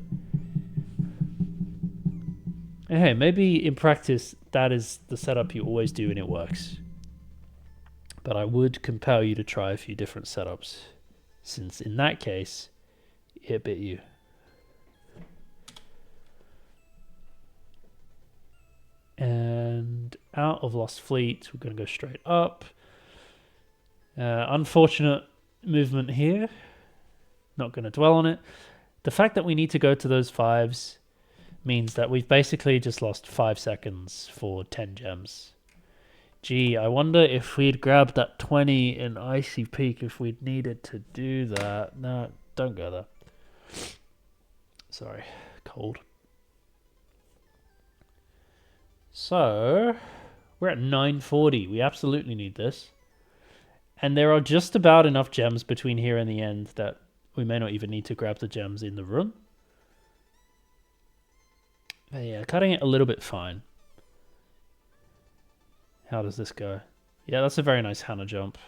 And hey, maybe in practice that is the setup you always do and it works. But I would compel you to try a few different setups, since in that case, it bit you. And out of Lost Fleet, we're going to go straight up. Unfortunate movement here. Not going to dwell on it. The fact that we need to go to those 5s means that we've basically just lost 5 seconds for 10 gems. Gee, I wonder if we'd grabbed that 20 in Icy Peak if we'd needed to do that. No, don't go there. Sorry, cold. So, we're at 940. We absolutely need this. And there are just about enough gems between here and the end that we may not even need to grab the gems in the room. But yeah, cutting it a little bit fine. How does this go? Yeah, that's a very nice Hannah jump.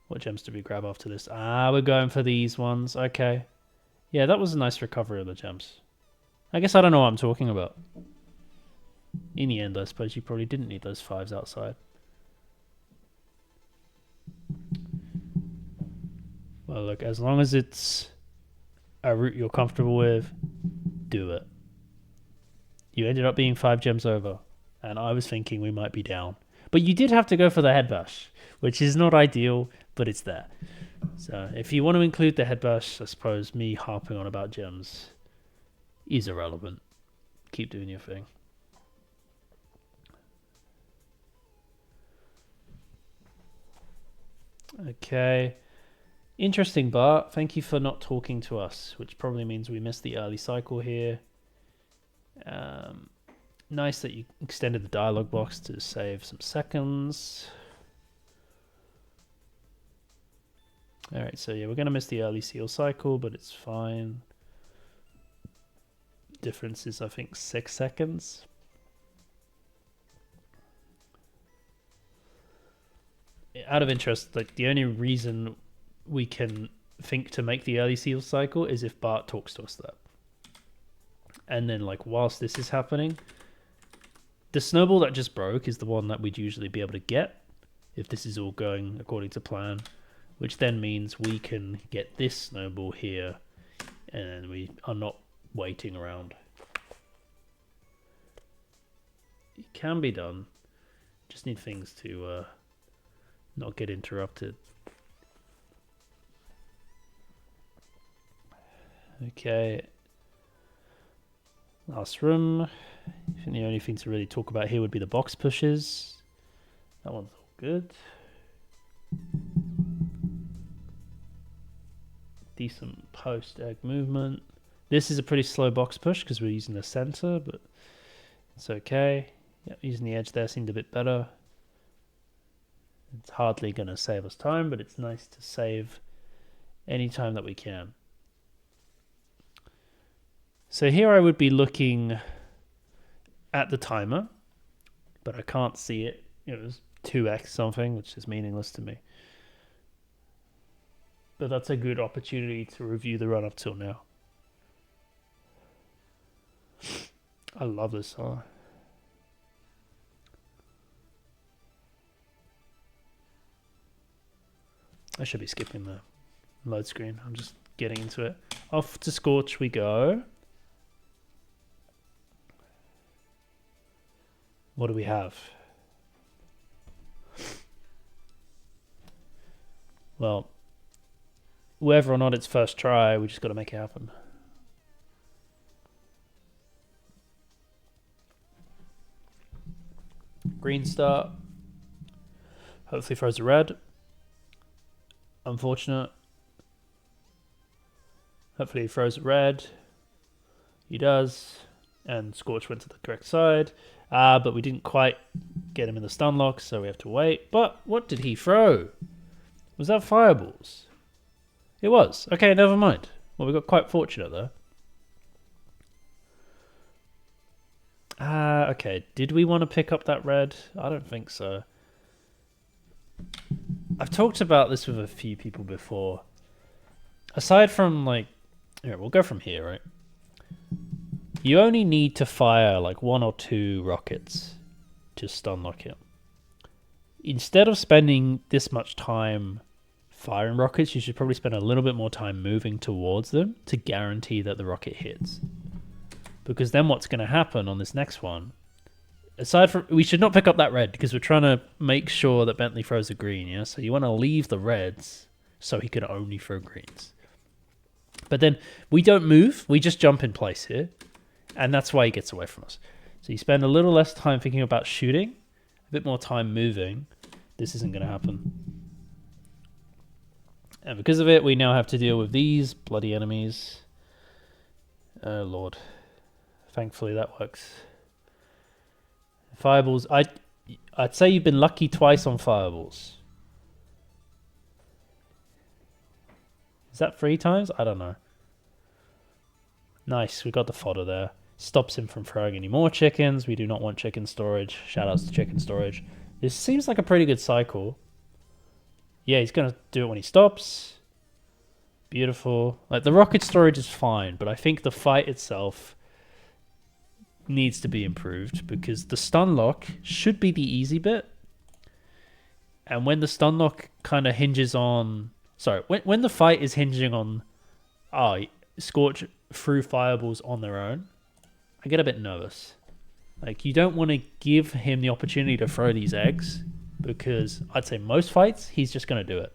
What gems did we grab after this? Ah, we're going for these ones. Okay. Yeah, that was a nice recovery of the gems. I guess I don't know what I'm talking about. In the end, I suppose you probably didn't need those 5s outside. Well, look, as long as it's a route you're comfortable with, do it. You ended up being 5 gems over, and I was thinking we might be down. But you did have to go for the head bash, which is not ideal, but it's there. So if you want to include the head bash, I suppose me harping on about gems is irrelevant. Keep doing your thing. Okay. Interesting, Bart. Thank you for not talking to us, which probably means we missed the early cycle here. Nice that you extended the dialogue box to save some seconds. Alright, so yeah, we're going to miss the early seal cycle, but it's fine. Difference is, I think, 6 seconds. Out of interest, like the only reason we can think to make the early seal cycle is if Bart talks to us that. And then, like, whilst this is happening, the snowball that just broke is the one that we'd usually be able to get if this is all going according to plan, which then means we can get this snowball here and we are not waiting around. It can be done. Just need things to not get interrupted. Okay. Last room. I think the only thing to really talk about here would be the box pushes. That one's all good. Decent post-egg movement. This is a pretty slow box push because we're using the center, but it's okay. Yeah, using the edge there seemed a bit better. It's hardly going to save us time, but it's nice to save any time that we can. So here I would be looking at the timer, but I can't see it. It was 2x something, which is meaningless to me. But that's a good opportunity to review the run up till now. I love this song. I should be skipping the load screen. I'm just getting into it. Off to Scorch we go. What do we have? Well, whether or not it's first try, we just got to make it happen. Green start. Hopefully throws a red. Unfortunate. Hopefully he throws a red. He does. And Scorch went to the correct side. But we didn't quite get him in the stun lock, so we have to wait. But what did he throw? Was that fireballs? It was. Okay, never mind. Well, we got quite fortunate though. Okay. Did we want to pick up that red? I don't think so. I've talked about this with a few people before. Aside from like... Here, we'll go from here, right? You only need to fire like 1 or 2 rockets to stun lock him. Instead of spending this much time firing rockets, you should probably spend a little bit more time moving towards them to guarantee that the rocket hits. Because then what's going to happen on this next one, aside from... We should not pick up that red because we're trying to make sure that Bentley throws a green, yeah? So you want to leave the reds so he can only throw greens. But then we don't move, we just jump in place here. And that's why he gets away from us. So you spend a little less time thinking about shooting, a bit more time moving. This isn't going to happen. And because of it, we now have to deal with these bloody enemies. Oh, Lord. Thankfully, that works. Fireballs. I'd say you've been lucky twice on fireballs. Is that 3 times? I don't know. Nice. We got the fodder there. Stops him from throwing any more chickens. We do not want chicken storage. Shoutouts to chicken storage. This seems like a pretty good cycle. Yeah, he's going to do it when he stops. Beautiful. Like, the rocket storage is fine, but I think the fight itself needs to be improved because the stun lock should be the easy bit. And when the stun lock kind of hinges on... Sorry, when the fight is hinging on... Scorch threw fireballs on their own, I get a bit nervous. Like, you don't want to give him the opportunity to throw these eggs because I'd say most fights, he's just going to do it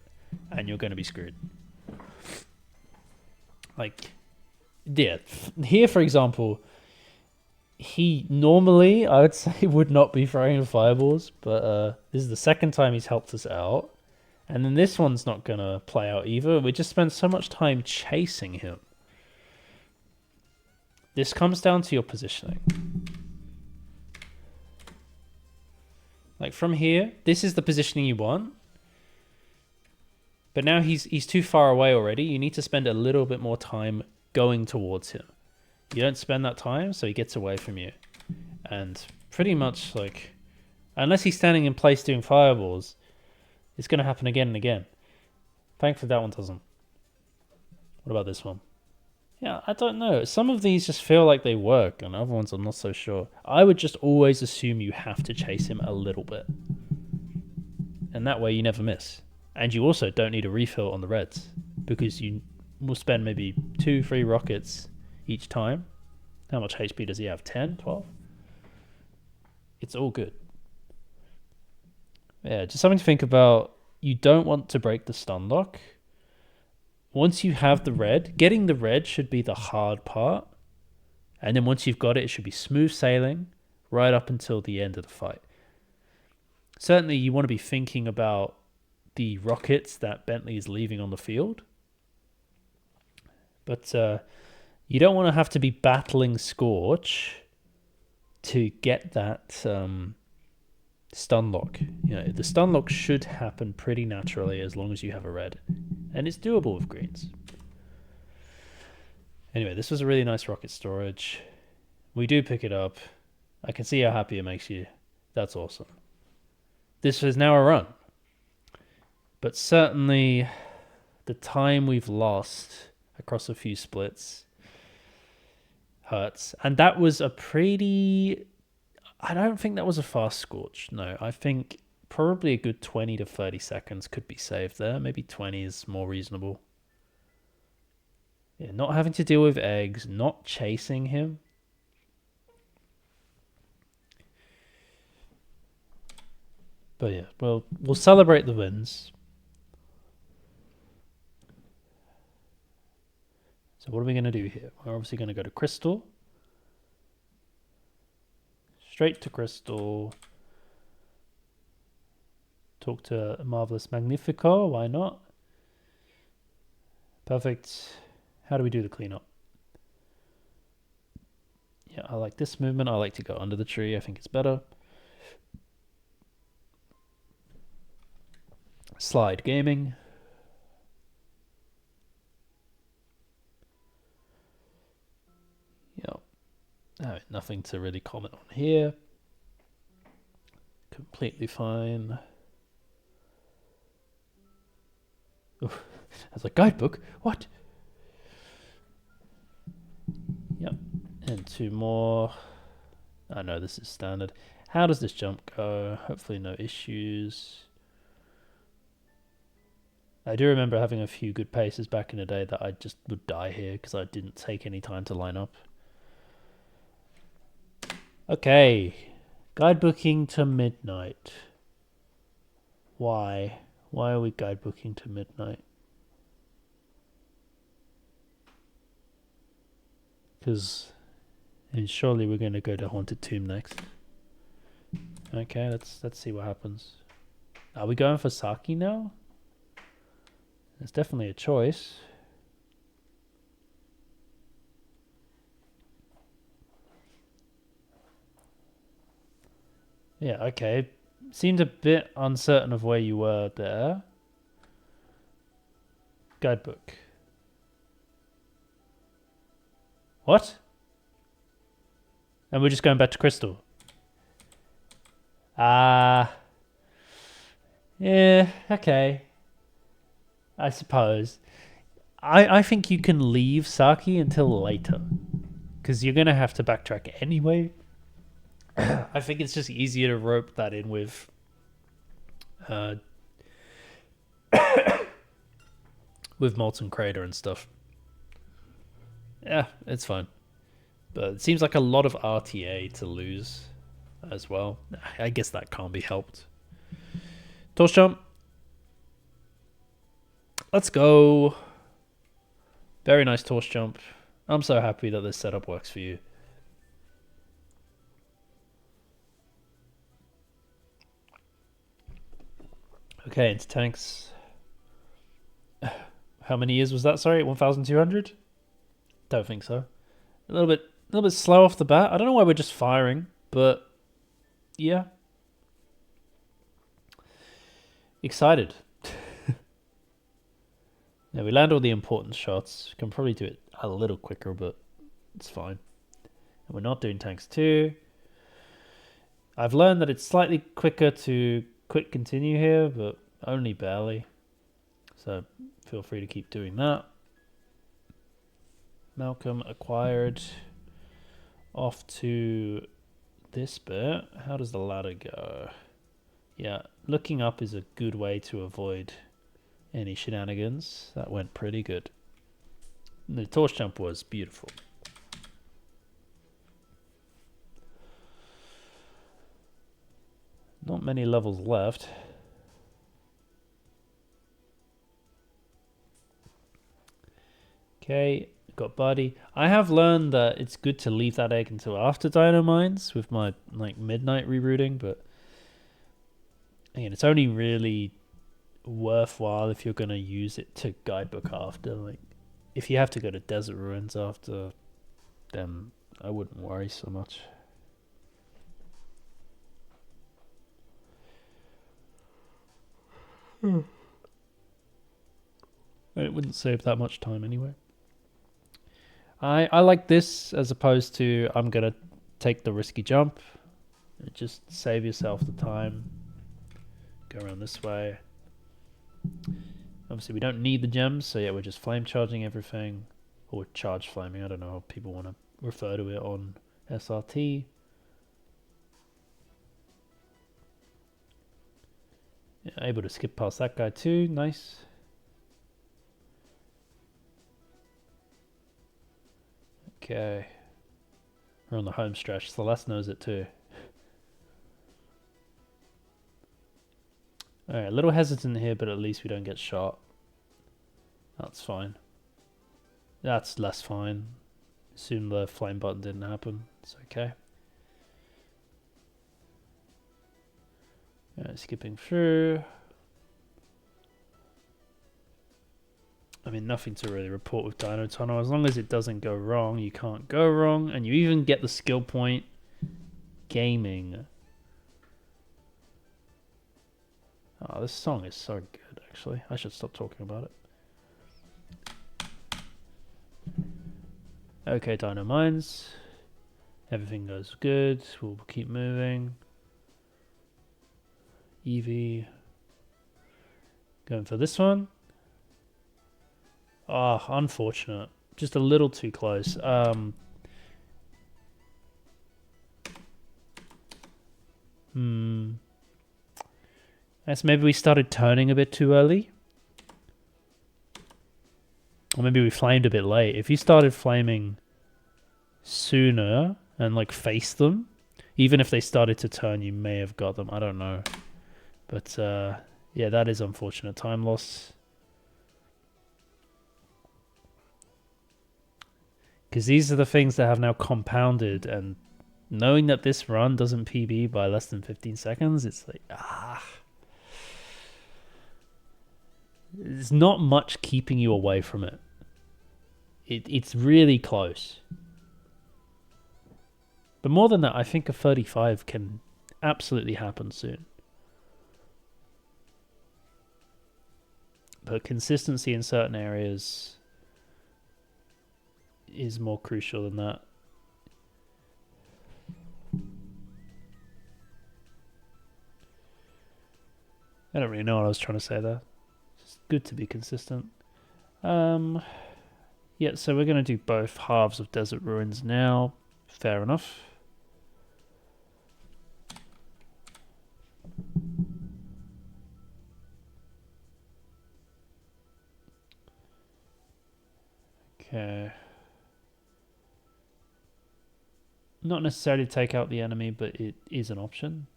and you're going to be screwed. Like, yeah, here, for example, he normally, I would say, would not be throwing fireballs, but this is the second time he's helped us out. And then this one's not going to play out either. We just spend so much time chasing him. This comes down to your positioning. Like, from here, this is the positioning you want. But now he's too far away already. You need to spend a little bit more time going towards him. You don't spend that time, so he gets away from you. And pretty much, like, unless he's standing in place doing fireballs, it's going to happen again and again. Thankfully, that one doesn't. What about this one? Yeah, I don't know. Some of these just feel like they work, and other ones I'm not so sure. I would just always assume you have to chase him a little bit. And that way you never miss. And you also don't need a refill on the reds, because you will spend maybe 2-3 rockets each time. How much HP does he have? 10? 12? It's all good. Yeah, just something to think about. You don't want to break the stun lock. Once you have the red, getting the red should be the hard part. And then once you've got it, it should be smooth sailing right up until the end of the fight. Certainly, you want to be thinking about the rockets that Bentley is leaving on the field. But you don't want to have to be battling Scorch to get that stun lock. You know, the stun lock should happen pretty naturally as long as you have a red. And it's doable with greens. Anyway, this was a really nice rocket storage. We do pick it up. I can see how happy it makes you. That's awesome. This is now a run. But certainly the time we've lost across a few splits hurts. And that was a pretty... I don't think that was a fast scorch. No, I think probably a good 20 to 30 seconds could be saved there. Maybe 20 is more reasonable. Yeah, not having to deal with eggs, not chasing him. But yeah, well, we'll celebrate the wins. So what are we going to do here? We're obviously going to go to Crystal. Straight to Crystal. Talk to Marvelous Magnifico. Why not? Perfect. How do we do the cleanup? Yeah, I like this movement. I like to go under the tree. I think it's better. Slide gaming. Yep. Oh, nothing to really comment on here. Completely fine. Oof. I was like, guidebook? What? Yep. And two more. I know this is standard. How does this jump go? Hopefully no issues. I do remember having a few good paces back in the day that I just would die here because I didn't take any time to line up. Okay. Guidebooking to midnight. Why? Why are we guidebooking to midnight? Because surely we're going to go to Haunted Tomb next. Okay, let's see what happens. Are we going for Saki now? It's definitely a choice. Yeah, okay. Seemed a bit uncertain of where you were there. Guidebook. What? And we're just going back to Crystal. Yeah, okay. I suppose. I think you can leave Saki until later. Because you're going to have to backtrack anyway. I think it's just easier to rope that in with... with Molten Crater and stuff. Yeah, it's fine. But it seems like a lot of RTA to lose as well. I guess that can't be helped. Torch jump. Let's go. Very nice torch jump. I'm so happy that this setup works for you. Okay, into tanks. How many years was that? Sorry, 1,200? Don't think so. A little bit slow off the bat. I don't know why we're just firing, but yeah. Excited. Yeah, we land all the important shots. Can probably do it a little quicker, but it's fine. And we're not doing tanks 2. I've learned that it's slightly quicker to quick continue here, but only barely. So feel free to keep doing that. Malcolm acquired. Off to this bit. How does the ladder go? Yeah, looking up is a good way to avoid any shenanigans. That went pretty good. The torch jump was beautiful. Not many levels left. Okay, got Buddy. I have learned that it's good to leave that egg until after Dino Mines with my midnight rerouting, but again, it's only really worthwhile if you're going to use it to guidebook after. If you have to go to Desert Ruins after, then I wouldn't worry so much. It wouldn't save that much time anyway. I like this as opposed to I'm going to take the risky jump. Just save yourself the time. Go around this way. Obviously, we don't need the gems, so yeah, we're just flame charging everything. Or charge flaming, I don't know how people want to refer to it on SRT. Yeah, able to skip past that guy too, nice. Okay. We're on the home stretch, Celeste knows it too. Alright, a little hesitant here, but at least we don't get shot. That's fine. That's less fine. Assume the flame button didn't happen. It's okay. Skipping through. I mean, nothing to really report with Dino Tunnel. As long as it doesn't go wrong, you can't go wrong. And you even get the skill point. Gaming. Oh, this song is so good, actually. I should stop talking about it. Okay, Dino Mines. Everything goes good. We'll keep moving. Eevee. Going for this one. Oh, unfortunate. Just a little too close. Guess maybe we started turning a bit too early. Or maybe we flamed a bit late. If you started flaming sooner and like faced them, even if they started to turn, you may have got them. I don't know. But yeah, that is unfortunate. Time loss. Because these are the things that have now compounded, and knowing that this run doesn't PB by less than 15 seconds, it's like, there's not much keeping you away from it. It's really close. But more than that, I think a 35 can absolutely happen soon. But consistency in certain areas is more crucial than that. I don't really know what I was trying to say there. It's good to be consistent. Yeah, so we're going to do both halves of Desert Ruins now. Fair enough. Okay. Not necessarily take out the enemy, but it is an option.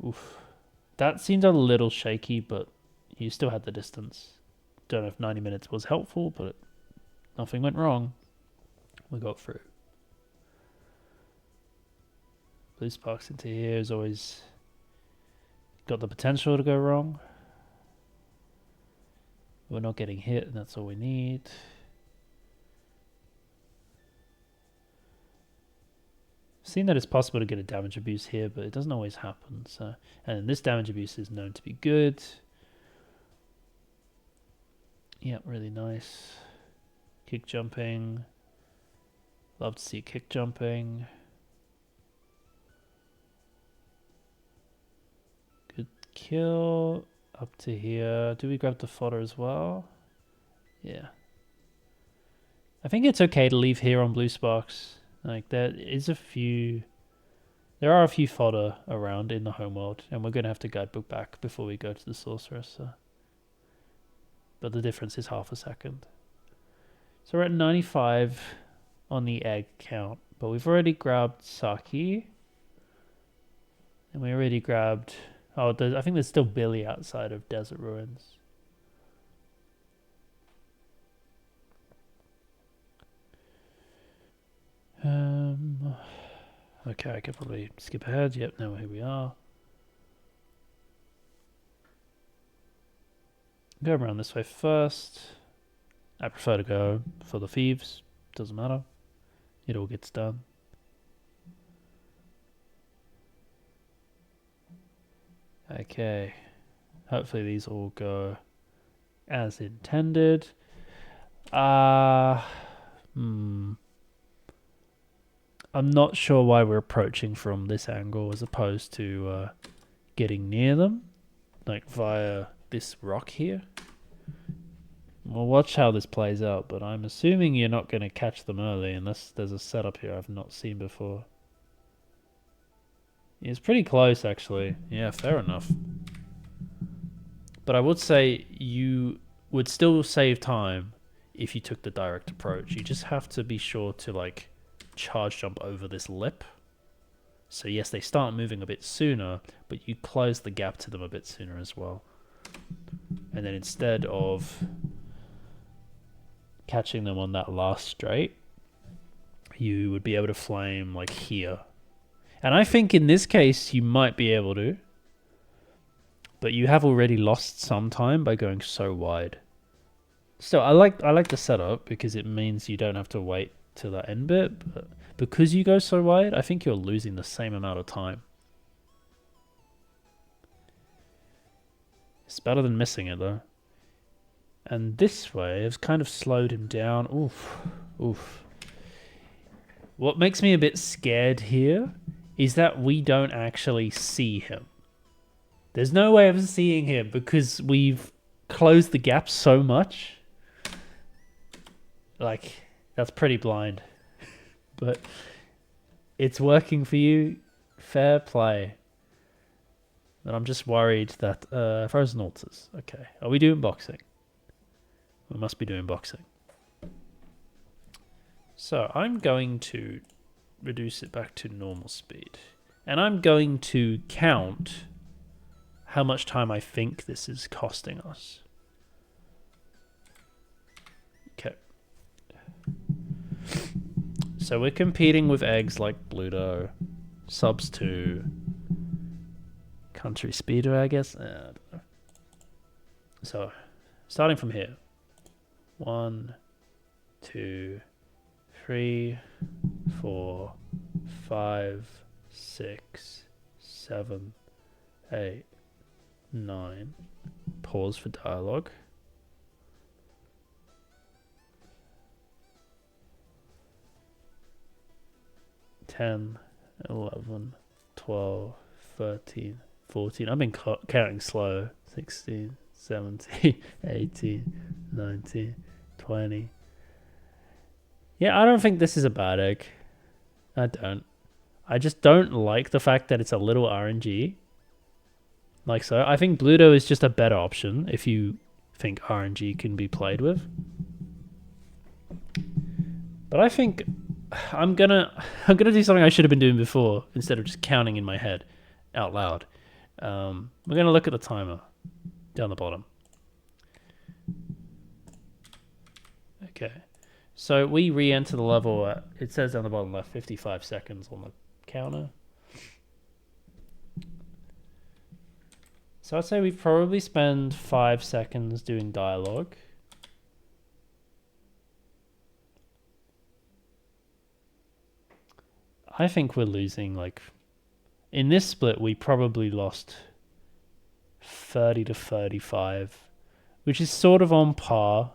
Oof. That seemed a little shaky, but you still had the distance. Don't know if 90 minutes was helpful, but nothing went wrong. We got through. Blue sparks into here is always got the potential to go wrong. We're not getting hit, and that's all we need. Seen that it's possible to get a damage abuse here, but it doesn't always happen. So, and this damage abuse is known to be good. Yeah, really nice. Kick jumping. Love to see kick jumping. Good kill. Up to here. Do we grab the fodder as well? Yeah. I think it's okay to leave here on blue sparks. Like there are a few fodder around in the homeworld, and we're gonna have to guidebook back before we go to the sorceress. So. But the difference is half a second. So we're at 95 on the egg count, but we've already grabbed Saki, and we already grabbed. Oh, I think there's still Billy outside of Desert Ruins. Okay, I could probably skip ahead. Yep, now here we are. Go around this way first. I prefer to go for the thieves. Doesn't matter. It all gets done. Okay. Hopefully these all go as intended. I'm not sure why we're approaching from this angle as opposed to getting near them, like via this rock here. We'll watch how this plays out, but I'm assuming you're not going to catch them early unless there's a setup here I've not seen before. It's pretty close, actually. Yeah, fair enough. But I would say you would still save time if you took the direct approach. You just have to be sure to, like, charge jump over this lip. So yes, they start moving a bit sooner, but you close the gap to them a bit sooner as well. And then instead of catching them on that last straight, you would be able to flame like here. And I think in this case you might be able to, but you have already lost some time by going so wide. So I like the setup because it means you don't have to wait till the end bit, but because you go so wide, I think you're losing the same amount of time. It's better than missing it though. And this way has kind of slowed him down. Oof. Oof. What makes me a bit scared here is that we don't actually see him. There's no way of seeing him because we've closed the gap so much. Like, that's pretty blind. But it's working for you. Fair play. But I'm just worried that... frozen altars. Okay. Are we doing boxing? We must be doing boxing. So I'm going to reduce it back to normal speed. And I'm going to count how much time I think this is costing us. Okay. So we're competing with eggs like Bluto, Subs 2, Country Speedway, I guess. I don't know. So, starting from here. 1, 2, 3, 4, 5, 6, 7, 8, 9. Pause for dialogue. 10, 11, 12, 13, 14. I've been counting slow. 16, 17, 18, 19, 20. Yeah, I don't think this is a bad egg. I don't. I just don't like the fact that it's a little RNG. Like so. I think Bluto is just a better option if you think RNG can be played with. But I think I'm gonna do something I should have been doing before instead of just counting in my head out loud. We're gonna look at the timer down the bottom. Okay, so we re-enter the level at, it says down the bottom left, 55 seconds on the counter. So I'd say we probably spend 5 seconds doing dialogue. I think we're losing, like, in this split we probably lost 30 to 35, which is sort of on par.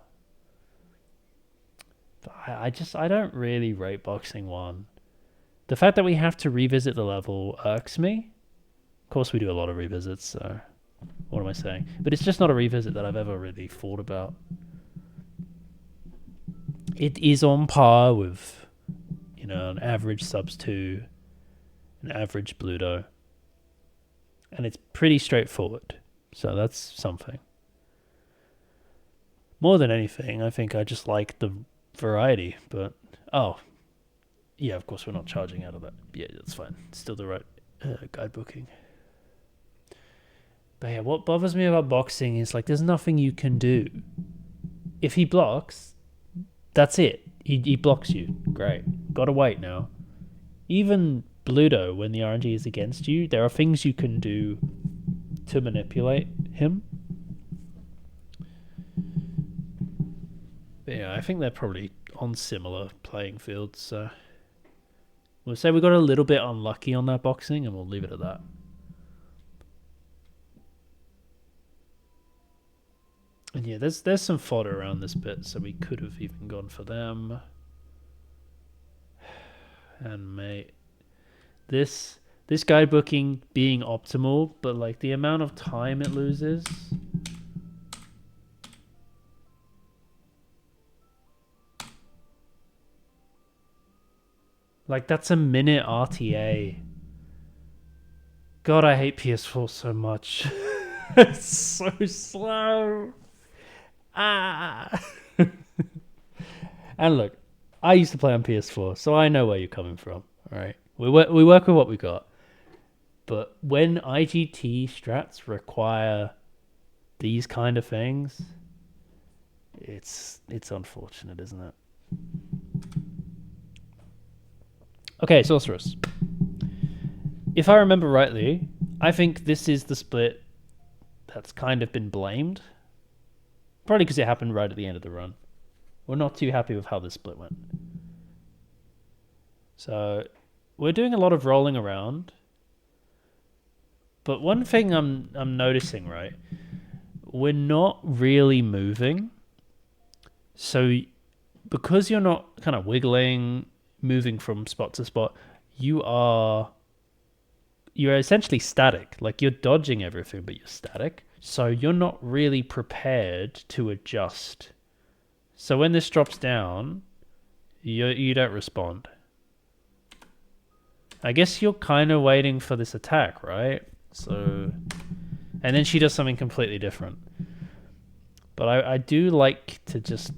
But I don't really rate Boxing 1. The fact that we have to revisit the level irks me. Of course we do a lot of revisits, so what am I saying? But it's just not a revisit that I've ever really thought about. It is on par with, you know, an average Subs 2, an average Bluto. And it's pretty straightforward. So that's something. More than anything, I think I just like the variety. But, oh, yeah, of course we're not charging out of that. Yeah, that's fine. It's still the right guide booking. But yeah, what bothers me about boxing is, like, there's nothing you can do. If he blocks, that's it. He blocks you. Great. Gotta wait now. Even Bluto, when the RNG is against you, there are things you can do to manipulate him. But yeah, I think they're probably on similar playing fields, so we'll say we got a little bit unlucky on that boxing, and we'll leave it at that. And yeah, there's some fodder around this bit, so we could have even gone for them. And mate, this guidebooking being optimal, but like the amount of time it loses. Like that's a minute RTA. God, I hate PS4 so much. It's so slow. Ah. And look, I used to play on PS4, so I know where you're coming from. All right, we work with what we got. But when IGT strats require these kind of things, it's unfortunate, isn't it? Okay, Sorceress. If I remember rightly, I think this is the split that's kind of been blamed. Probably because it happened right at the end of the run. We're not too happy with how this split went. So we're doing a lot of rolling around. But one thing I'm noticing, right? We're not really moving. So because you're not kind of wiggling, moving from spot to spot, you're essentially static. Like you're dodging everything, but you're static. So you're not really prepared to adjust. So when this drops down, you don't respond. I guess you're kind of waiting for this attack, right? So, and then she does something completely different. But I do like to just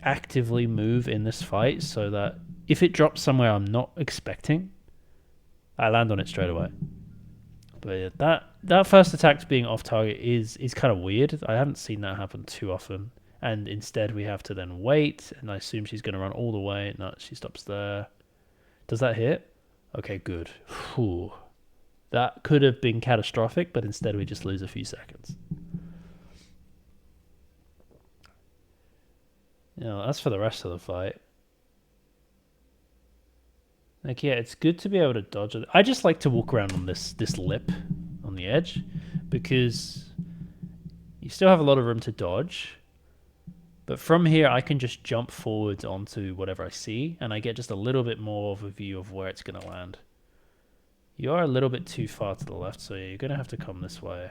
actively move in this fight so that if it drops somewhere I'm not expecting, I land on it straight away. But yeah, that first attack being off target is kind of weird. I haven't seen that happen too often. And instead we have to then wait, and I assume she's going to run all the way. No, she stops there. Does that hit? Okay, good. Whew. That could have been catastrophic, but instead we just lose a few seconds. You know, as for the rest of the fight, like, yeah, it's good to be able to dodge it. I just like to walk around on this lip on the edge because you still have a lot of room to dodge. But from here, I can just jump forwards onto whatever I see, and I get just a little bit more of a view of where it's going to land. You are a little bit too far to the left, so you're going to have to come this way.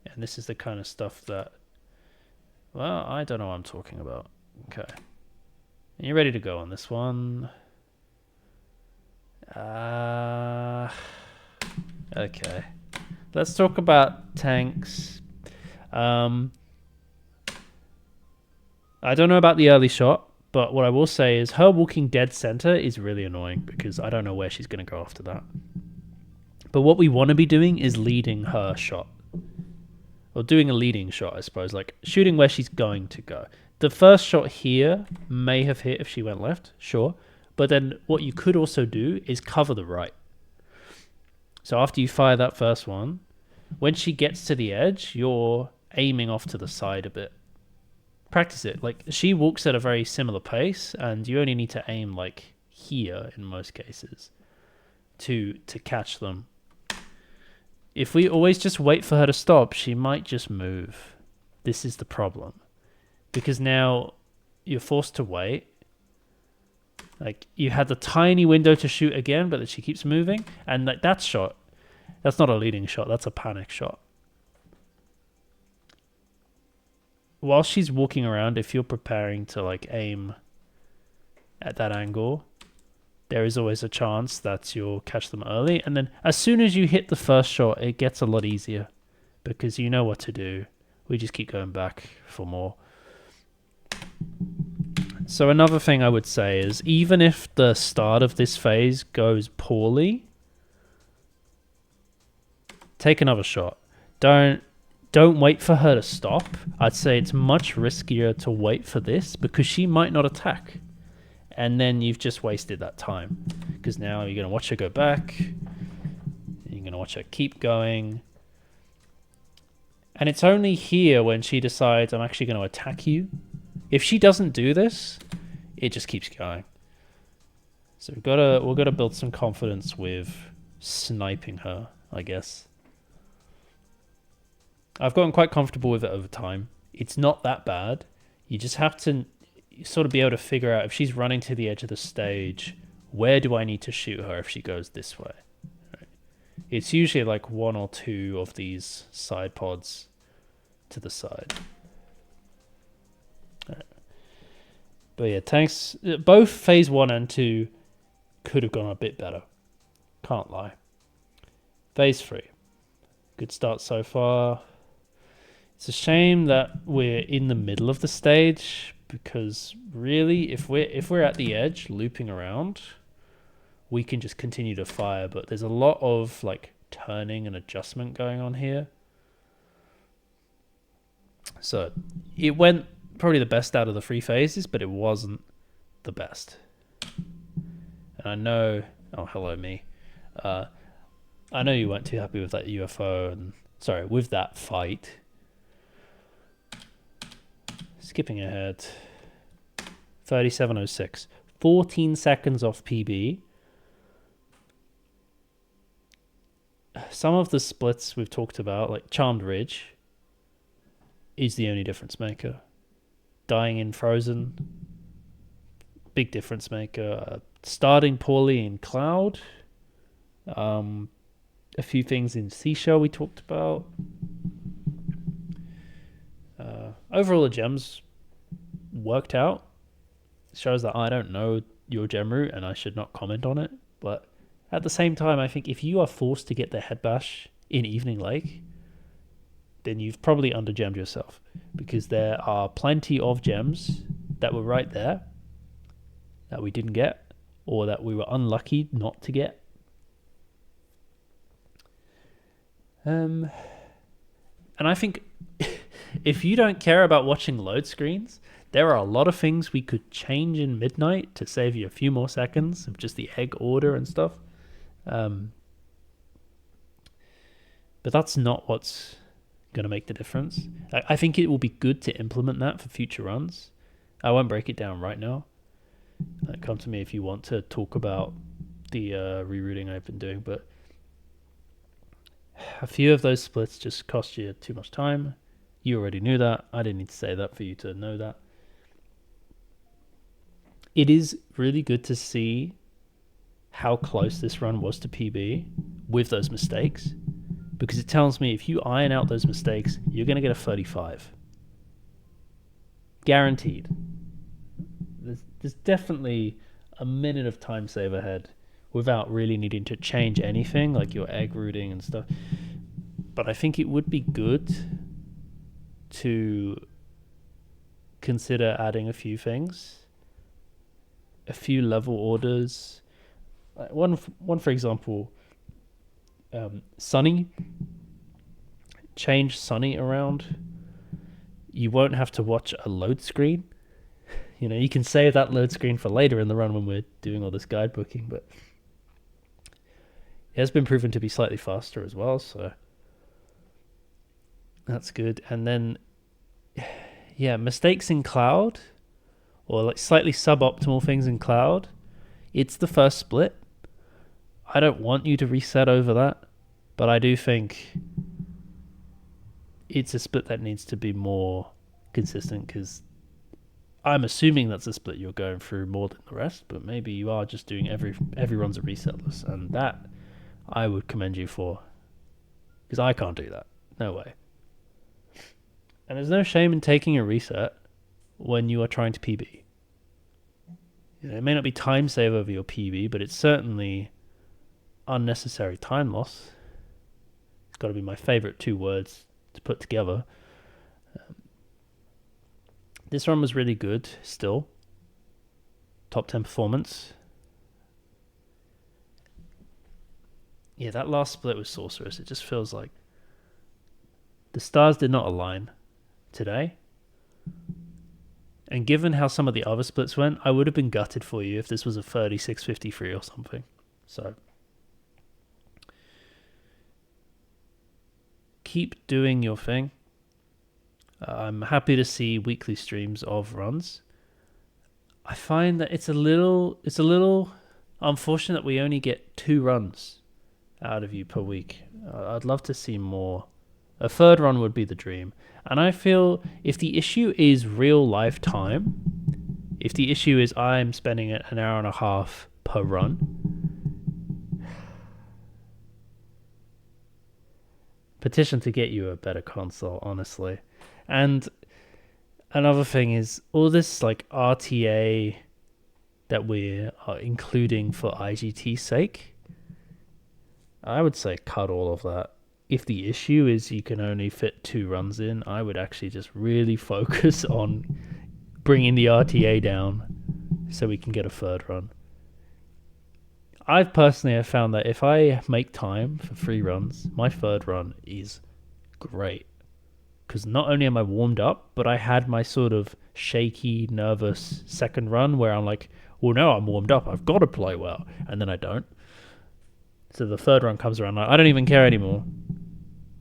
And this is the kind of stuff that, well, I don't know what I'm talking about. Okay. Are you ready to go on this one? Okay. Let's talk about tanks. I don't know about the early shot, but what I will say is her walking dead center is really annoying because I don't know where she's going to go after that. But what we want to be doing is leading her shot. Or doing a leading shot, I suppose. Like shooting where she's going to go. The first shot here may have hit if she went left, sure. But then what you could also do is cover the right. So after you fire that first one, when she gets to the edge, you're aiming off to the side a bit. Practice it. Like she walks at a very similar pace, and you only need to aim like here in most cases to catch them. If we always just wait for her to stop, she might just move. This is the problem. Because now you're forced to wait. Like you had the tiny window to shoot again, but then she keeps moving, and like that shot, that's not a leading shot, that's a panic shot. While she's walking around, if you're preparing to like aim at that angle, there is always a chance that you'll catch them early. And then as soon as you hit the first shot, it gets a lot easier because you know what to do. We just keep going back for more. So another thing I would say is even if the start of this phase goes poorly, take another shot. Don't wait for her to stop. I'd say it's much riskier to wait for this because she might not attack. And then you've just wasted that time. Because now you're going to watch her go back. You're going to watch her keep going. And it's only here when she decides, I'm actually going to attack you. If she doesn't do this, it just keeps going. So we've got to build some confidence with sniping her, I guess. I've gotten quite comfortable with it over time. It's not that bad. You just have to sort of be able to figure out if she's running to the edge of the stage, where do I need to shoot her if she goes this way? Right. It's usually like 1 or 2 of these side pods to the side. Right. But yeah, tanks, both phase 1 and 2 could have gone a bit better. Can't lie. Phase 3. Good start so far. It's a shame that we're in the middle of the stage, because really, if we're at the edge looping around, we can just continue to fire. But there's a lot of like turning and adjustment going on here. So it went probably the best out of the 3 phases, but it wasn't the best. And I know, oh hello me, I know you weren't too happy with that UFO and with that fight. Skipping ahead, 37.06, 14 seconds off PB. Some of the splits we've talked about, like Charmed Ridge, is the only difference maker. Dying in Frozen, big difference maker. Starting poorly in Cloud. A few things in Seashell we talked about. Overall, the gems worked out. It shows that I don't know your gem route and I should not comment on it. But at the same time, I think if you are forced to get the head bash in Evening Lake, then you've probably under-gemmed yourself, because there are plenty of gems that were right there that we didn't get, or that we were unlucky not to get. And I think if you don't care about watching load screens, there are a lot of things we could change in Midnight to save you a few more seconds of just the egg order and stuff. But that's not what's going to make the difference. I think it will be good to implement that for future runs. I won't break it down right now. Come to me if you want to talk about the rerouting I've been doing, but a few of those splits just cost you too much time. You already knew that. I didn't need to say that for you to know that. It is really good to see how close this run was to PB with those mistakes, because it tells me if you iron out those mistakes, you're going to get a 35. Guaranteed. There's definitely a minute of time save ahead without really needing to change anything, like your egg routing and stuff. But I think it would be good to consider adding a few things, a few level orders. One for example, Sunny. Change Sunny around. You won't have to watch a load screen. You know, you can save that load screen for later in the run when we're doing all this guide booking, but it has been proven to be slightly faster as well, so that's good. And then, yeah, mistakes in Cloud, or like slightly suboptimal things in Cloud, it's the first split. I don't want you to reset over that, but I do think it's a split that needs to be more consistent, because I'm assuming that's a split you're going through more than the rest, but maybe you are just doing every run's a resetless, and that I would commend you for, because I can't do that. No way. And there's no shame in taking a reset when you are trying to PB. You know, it may not be time save over your PB, but it's certainly unnecessary time loss. It's got to be my favorite 2 words to put together. This run was really good still. Top 10 performance. Yeah, that last split was Sorceress. It just feels like the stars did not align today. And given how some of the other splits went, I would have been gutted for you if this was a 36-53 or something. So keep doing your thing. I'm happy to see weekly streams of runs. I find that it's a little unfortunate that we only get 2 runs out of you per week. I'd love to see more. A 3rd run would be the dream. And I feel if the issue is real life time, If the issue is I'm spending an hour and a half per run, petition to get you a better console, honestly. And another thing is all this like RTA that we are including for IGT's sake. I would say cut all of that. If the issue is you can only fit 2 runs in, I would actually just really focus on bringing the RTA down so we can get a 3rd run. I personally have found that if I make time for 3 runs, my 3rd run is great. Because not only am I warmed up, but I had my sort of shaky, nervous 2nd run where I'm like, well, now I'm warmed up, I've got to play well. And then I don't. So the 3rd run comes around, like, I don't even care anymore.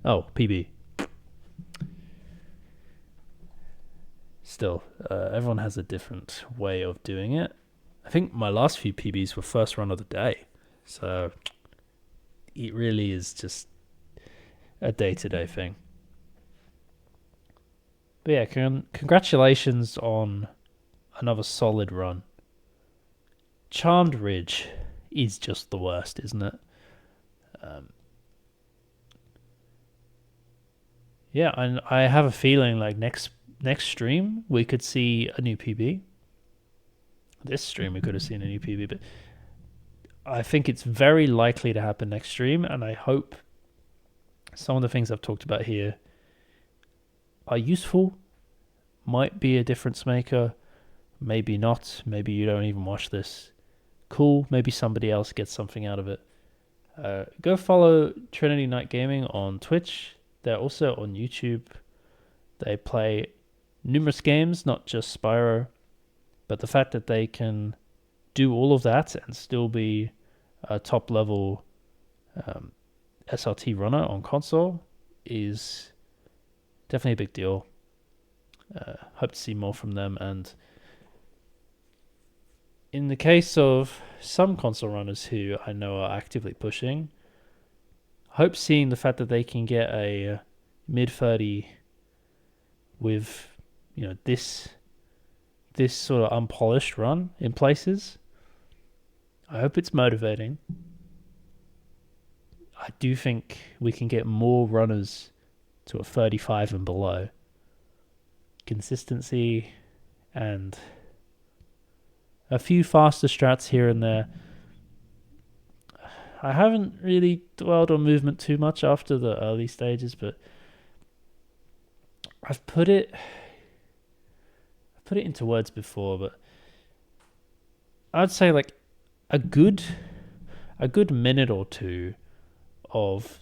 Oh, PB. Still, everyone has a different way of doing it. I think my last few PBs were 1st run of the day. So it really is just a day-to-day thing. But yeah, congratulations on another solid run. Charmed Ridge is just the worst, isn't it? Yeah, and I have a feeling like next stream we could see a new PB. This stream we could have seen a new PB, but I think it's very likely to happen next stream, and I hope some of the things I've talked about here are useful, might be a difference maker, maybe not, maybe you don't even watch this. Cool, maybe somebody else gets something out of it. Go follow Trinitynightgaming on Twitch. They're also on YouTube. They play numerous games, not just Spyro, but the fact that they can do all of that and still be a top level SRT runner on console is definitely a big deal. Hope to see more from them. And in the case of some console runners who I know are actively pushing, hope seeing the fact that they can get a mid 30 with, you know, this sort of unpolished run in places. I hope it's motivating. I do think we can get more runners to a 35 and below. Consistency and a few faster strats here and there. I haven't really dwelled on movement too much after the early stages, but I've put it into words before, but I'd say like a good minute or 2 of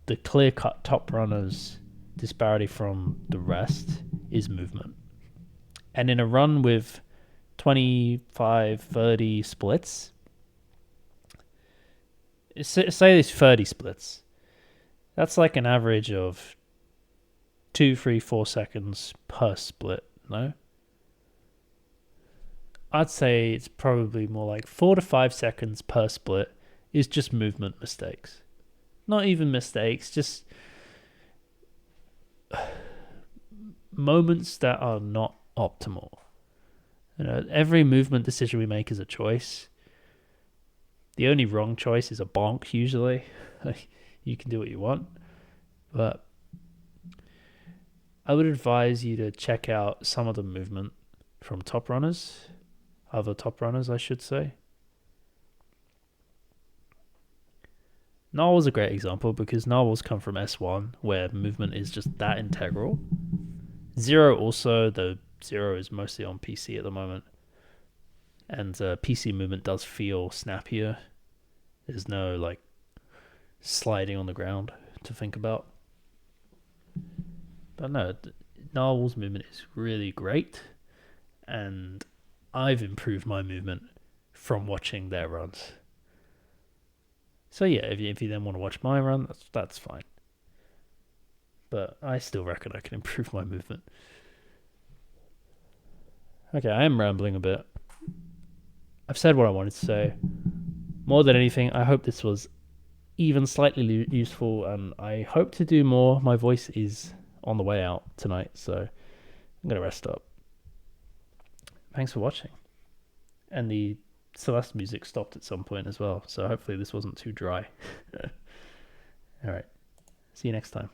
the clear-cut top runners disparity from the rest is movement. And in a run with 25, 30 splits, say there's 30 splits, that's like an average of 2, 3, 4 seconds per split, no? I'd say it's probably more like 4 to 5 seconds per split is just movement mistakes. Not even mistakes, just moments that are not optimal. You know, every movement decision we make is a choice. The only wrong choice is a bonk, usually. You can do what you want. But I would advise you to check out some of the movement from top runners. Other top runners, I should say. Narwhal's a great example because Narwhal's come from S1, where movement is just that integral. Zero also, though Zero is mostly on PC at the moment. And PC movement does feel snappier. There's no like sliding on the ground to think about. But no, Narwhal's movement is really great. And I've improved my movement from watching their runs. So yeah, if you then want to watch my run, that's fine. But I still reckon I can improve my movement. Okay, I am rambling a bit. I've said what I wanted to say. More than anything, I hope this was even slightly useful, and I hope to do more. My voice is on the way out tonight, so I'm going to rest up. thanks for watching. And the Celeste music stopped at some point as well, so hopefully this wasn't too dry. All right, see you next time.